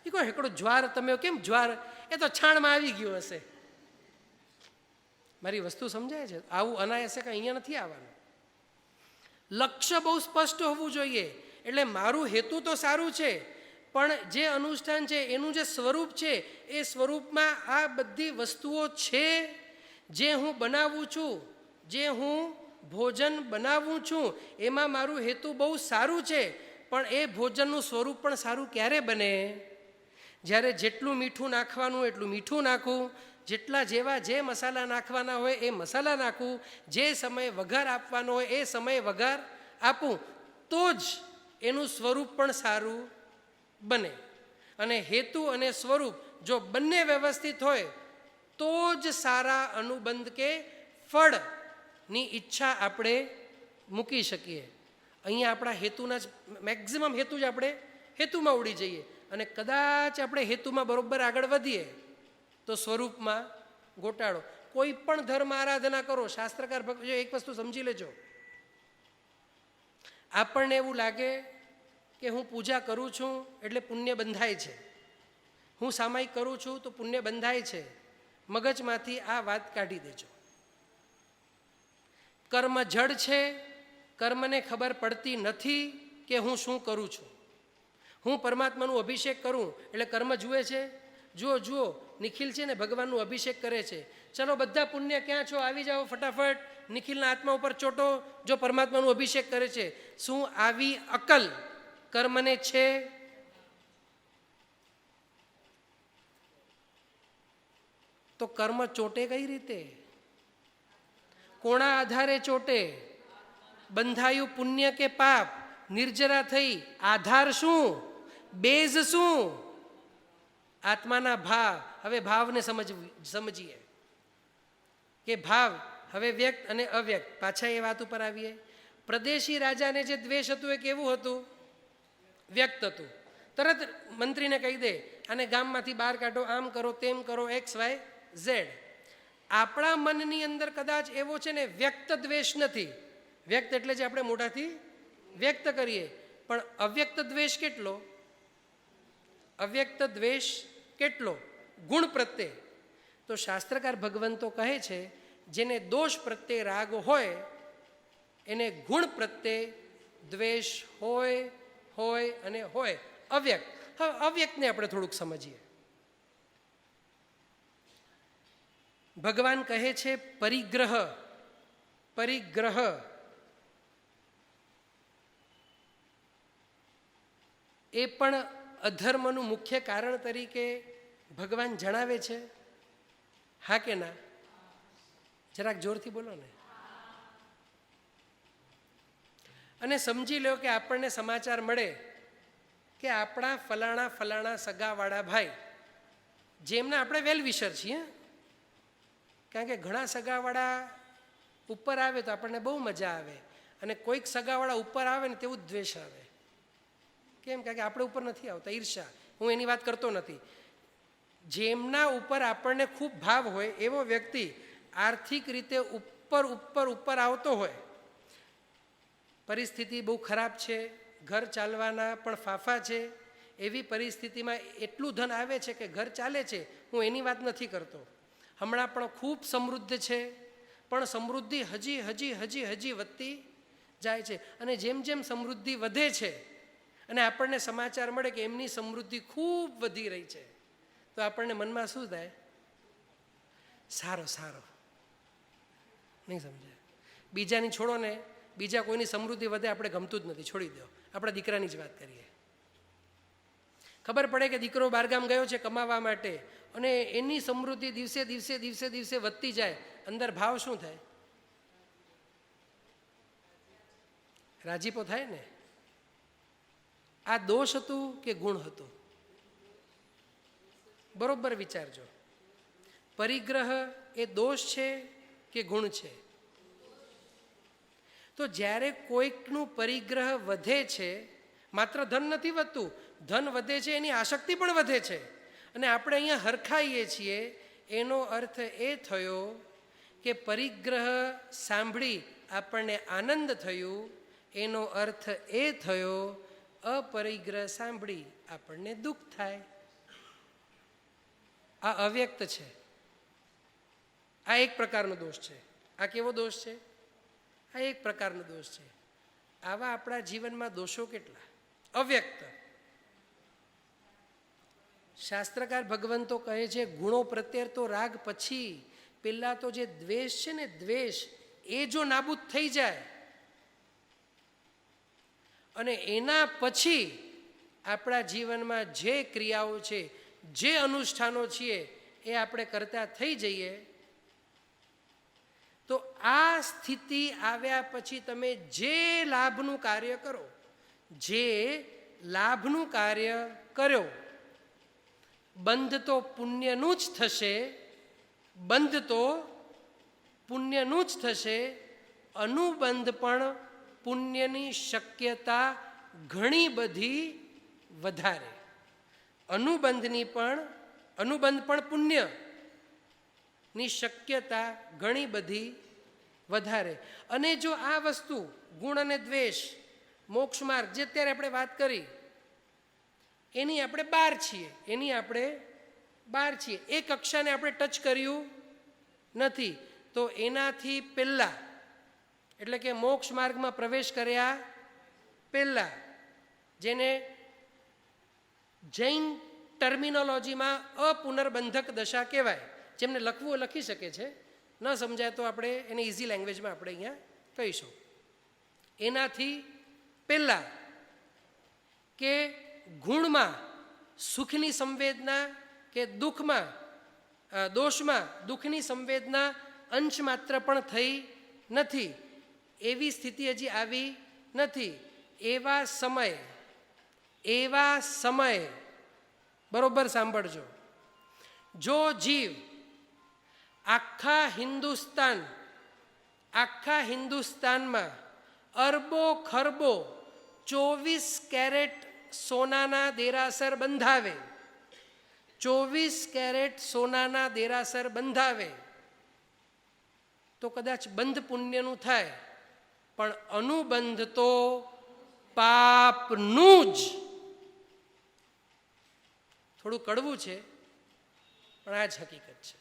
એ કહો એકડો જ્વાર તમે કેમ જ્વાર? એ તો છાણમાં આવી ગયું હશે. મારી વસ્તુ સમજાય છે? આવું અનાયાસે કંઈ અહીંયા નથી આવવાનું. લક્ષ્ય બહુ સ્પષ્ટ હોવું જોઈએ. એટલે મારું હેતુ તો સારું છે, પણ જે અનુષ્ઠાન છે એનું જે સ્વરૂપ છે એ સ્વરૂપમાં આ બધી વસ્તુઓ છે. જે હું બનાવું છું, જે હું ભોજન બનાવું છું એમાં મારું હેતુ બહુ સારું છે, પણ એ ભોજનનું સ્વરૂપ પણ સારું ક્યારે બને? જ્યારે જેટલું મીઠું નાખવાનું એટલું મીઠું નાખું, જેટલા જેવા જે મસાલા નાખવાના હોય એ મસાલા નાખું, જે સમયે વઘાર આપવાનો હોય એ સમયે વઘાર આપું, તો જ એનું સ્વરૂપ પણ સારું બને. અને હેતુ અને સ્વરૂપ જો બંને વ્યવસ્થિત હોય તો જ સારા અનુબંધ કે ફળની ઈચ્છા આપણે મૂકી શકીએ. અહીંયા આપણા હેતુના જ મેક્ઝિમમ હેતુ જ આપણે હેતુમાં ઉડી જઈએ અને કદાચ આપણે હેતુમાં બરોબર આગળ વધીએ તો સ્વરૂપમાં ગોટાળો. કોઈ પણ ધર્મ આરાધના કરો, શાસ્ત્રકાર એક વસ્તુ સમજી લેજો, આપણને એવું લાગે કે હું પૂજા કરું છું એટલે પુણ્ય બંધાય છે, હું સામાયિક કરું છું તો પુણ્ય બંધાય છે. મગજમાંથી આ વાત કાઢી દેજો. કર્મ જડ છે, કર્મને ખબર પડતી નથી કે હું શું કરું છું. હું પરમાત્માનું અભિષેક કરું એટલે કર્મ જુએ છે, જુઓ જુઓ, નિખિલ છે ને ભગવાનનું અભિષેક કરે છે. ચલો બધા પુણ્ય ક્યાં છો, આવી જાઓ ફટાફટ, નિખિલના આત્મા ઉપર ચોટો, જો પરમાત્માનું અભિષેક કરે છે. શું આવી અકલ કર્મને છે? તો કર્મ ચોટે કઈ રીતે? કોના આધારે ચોટે? બંધાયું પુણ્ય કે પાપ? નિર્જરા થઈ, આધાર શું, બેઝ શું? આત્માના ભાવ. હવે ભાવને સમજીએ કે ભાવ હવે વ્યક્ત અને અવ્યક્ત. પાછા એ વાત ઉપર આવીએ. પ્રદેશી રાજાને જે દ્વેષ હતું એ કેવું હતું? વ્યક્ત હતું. તરત મંત્રીને કહી દે આને ગામમાંથી બહાર કાઢો, આમ કરો, તેમ કરો, XY Z. આપણા મનની અંદર કદાચ એવો છે ને વ્યક્ત દ્વેષ નથી. વ્યક્ત એટલે જે આપણે મોઢાથી વ્યક્ત કરીએ, પણ અવ્યક્ત દ્વેષ કેટલો? અવ્યક્ત દ્વેષ કેટલો? ગુણ પ્રત્યે. તો શાસ્ત્રકાર ભગવંતો કહે છે જેને દોષ પ્રત્યે રાગ હોય એને ગુણ પ્રત્યે દ્વેષ હોય હોય અને હોય. અવ્યક્ત. હવે અવ્યક્તને આપણે થોડુંક સમજીએ. ભગવાન કહે છે પરિગ્રહ. પરિગ્રહ એ પણ અધર્મનું મુખ્ય કારણ તરીકે ભગવાન જણાવે છે. હા કે ના? જરાક જોરથી બોલો ને. અને સમજી લો કે આપણને સમાચાર મળે કે આપણા ફલાણા ફલાણા સગાવાળા ભાઈ, જેમના આપણે વેલ વિશર છીએ, કારણ કે ઘણા સગાવાળા ઉપર આવે તો આપણને બહુ મજા આવે, અને કોઈક સગાવાળા ઉપર આવે ને તેવું જ દ્વેષ આવે. કેમ? કારણ કે આપણે ઉપર નથી આવતા. ઈર્ષા. હું એની વાત કરતો નથી. જેમના ઉપર આપણને ખૂબ ભાવ હોય એવો વ્યક્તિ આર્થિક રીતે ઉપર ઉપર ઉપર આવતો હોય, પરિસ્થિતિ બહુ ખરાબ છે, ઘર ચાલવાના પણ ફાફા છે, એવી પરિસ્થિતિમાં એટલું ધન આવે છે કે ઘર ચાલે છે, હું એની વાત નથી કરતો. હમણાં પણ ખૂબ સમૃદ્ધ છે, પણ સમૃદ્ધિ હજી હજી હજી હજી વધતી જાય છે. અને જેમ જેમ સમૃદ્ધિ વધે છે અને આપણને સમાચાર મળે કે એમની સમૃદ્ધિ ખૂબ વધી રહી છે, તો આપણને મનમાં શું થાય? સારો સારો. નહીં સમજાય? બીજાની છોડો ને, બીજા કોઈની સમૃદ્ધિ વધે આપણે ગમતું જ નથી, છોડી દો. આપણા દીકરાની જ વાત કરીએ. ખબર પડે કે દીકરો બહારગામ ગયો છે કમાવા માટે, અને એની સમૃદ્ધિ દિવસે દિવસે દિવસે દિવસે વધતી જાય, અંદર ભાવ શું થાય? રાજીપો થાય ને. આ દોષ હતું કે ગુણ હતું? બરોબર વિચારજો. પરિગ્રહ એ દોષ છે કે ગુણ છે? તો જ્યારે કોઈકનું પરિગ્રહ વધે છે, માત્ર ધન નથી વધતું, ધન વધે છે એની આસક્તિ પણ વધે છે, અને આપણે અહીંયા હરખાઈએ છીએ, એનો અર્થ એ થયો કે પરિગ્રહ સાંભળી આપણને આનંદ થયું, એનો અર્થ એ થયો અપરિગ્રહ સાંભળી આપણને દુઃખ થાય. આ અવ્યક્ત છે. આ એક પ્રકારનો દોષ છે. આ કેવો દોષ છે? આ એક પ્રકારનો દોષ છે. આવા આપણા જીવનમાં દોષો કેટલા? અવ્યક્ત. શાસ્ત્રકાર ભગવંતો કહે છે ગુણો પ્રત્યે તો રાગ, પછી પેલા તો જે દ્વેષ છે ને, દ્વેષ એ જો નાબૂદ થઈ જાય અને એના પછી આપણા જીવનમાં જે ક્રિયાઓ છે, જે અનુષ્ઠાનો છીએ એ આપણે કરતા થઈ જઈએ, તો આ સ્થિતિ આવ્યા પછી તમે જે લાભનું કાર્ય કરો, જે લાભનું કાર્ય કર્યો, બંધ તો પુણ્યનું જ થશે, બંધ તો પુણ્યનું જ થશે, અનુબંધ પણ પુણ્યની શક્યતા ઘણી બધી વધારે. અનુબંધ પણ પુણ્યની શક્યતા ઘણી બધી વધારે. અને જો આ વસ્તુ ગુણ અને દ્વેષ, મોક્ષ માર્ગ જે અત્યારે આપણે વાત કરી, એની આપણે બહાર છીએ, એ કક્ષાને આપણે ટચ કર્યું નથી, તો એનાથી પહેલાં, એટલે કે મોક્ષ માર્ગમાં પ્રવેશ કર્યા પહેલાં, જેને જૈન ટર્મિનોલોજીમાં અપુનર્બંધક દશા કહેવાય. જેમને લખવું એ લખી શકે છે, ન સમજાય તો આપણે એને ઇઝી લેંગ્વેજમાં આપણે અહીંયા કહીશું. એનાથી પહેલાં કે ગુણમાં સુખની સંવેદના કે દોષમાં દુઃખની સંવેદના અંશ માત્ર પણ થઈ નથી, એવી સ્થિતિ હજી આવી નથી. એવા સમયે બરોબર સાંભળજો, જો જીવ આખા હિન્દુસ્તાનમાં અરબો ખરબો 24 કેરેટ સોનાના દેરાસર બંધાવે, 24 કેરેટ સોનાના દેરાસર બંધાવે તો કદાચ બંધ પુણ્યનું થાય, પણ અનુબંધ તો પાપનું જ. થોડું કડવું છે, પણ આ જ હકીકત છે.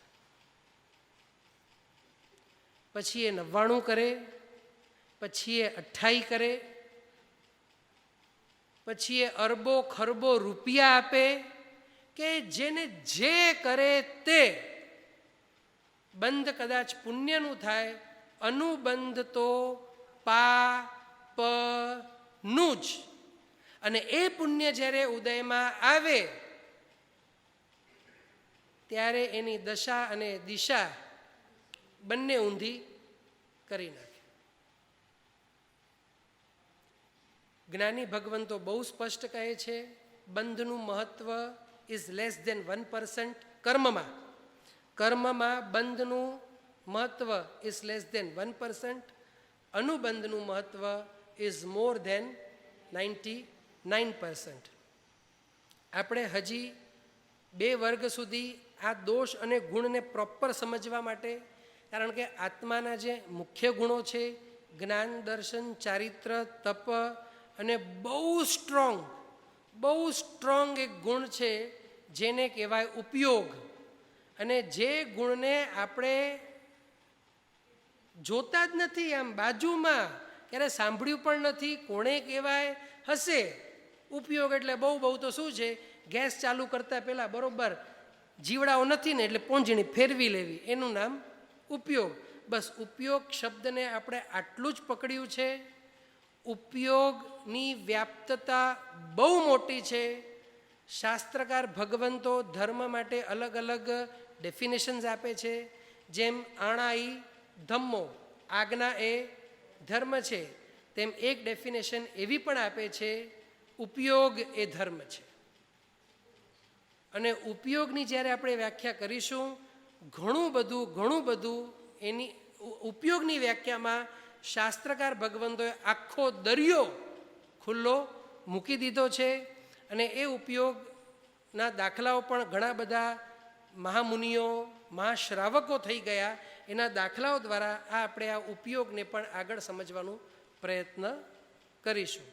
પછી એ 99 કરે, પછી એ 28 કરે, પછી એ અરબો ખરબો રૂપિયા આપે, કે જેને જે કરે તે બંધ કદાચ પુણ્યનું થાય, અનુબંધ તો પાપનું જ. અને એ પુણ્ય જ્યારે ઉદયમાં આવે ત્યારે એની દશા અને દિશા બંને ઊંધી કરી નાખે. જ્ઞાની ભગવંતો બહુ સ્પષ્ટ કહે છે, બંધનું મહત્વ ઇઝ લેસ ધેન 1%. કર્મમાં બંધનું મહત્વ ઇઝ લેસ ધેન 1%, અનુબંધનું મહત્વ ઇઝ મોર ધેન 99%. આપણે હજી 2 વર્ગ સુધી આ દોષ અને ગુણને પ્રોપર સમજવા માટે, કારણ કે આત્માના જે મુખ્ય ગુણો છે, જ્ઞાન, દર્શન, ચારિત્ર, તપ, અને બહુ સ્ટ્રોંગ એક ગુણ છે જેને કહેવાય ઉપયોગ. અને જે ગુણને આપણે જોતા જ નથી, આમ બાજુમાં ક્યારે સાંભળ્યું પણ નથી, કોણે કહેવાય હશે. ઉપયોગ એટલે બહુ તો શું છે, ગેસ ચાલુ કરતા પહેલાં બરોબર જીવડાઓ નથી ને એટલે પોંજણી ફેરવી લેવી, એનું નામ ઉપયોગ. બસ ઉપયોગ શબ્દને આપણે આટલું જ પકડ્યું છે. ઉપયોગની વ્યાપ્તતા બહુ મોટી છે. શાસ્ત્રકાર ભગવંતો ધર્મ માટે અલગ અલગ ડેફિનેશન્સ આપે છે. જેમ આણાઈ ધમ્મો, આજ્ઞા એ ધર્મ છે, તેમ એક ડેફિનેશન એવી પણ આપે છે, ઉપયોગ એ ધર્મ છે. અને ઉપયોગની જ્યારે આપણે વ્યાખ્યા કરીશું, ઘણું બધું એની ઉપયોગની વ્યાખ્યામાં શાસ્ત્રકાર ભગવંતોએ આખો દરિયો ખુલ્લો મૂકી દીધો છે. અને એ ઉપયોગના દાખલાઓ પણ ઘણા બધા મહામુનિઓ, મહાશ્રાવકો થઈ ગયા, એના દાખલાઓ દ્વારા આપણે આ ઉપયોગને પણ આગળ સમજવાનો પ્રયત્ન કરીશું.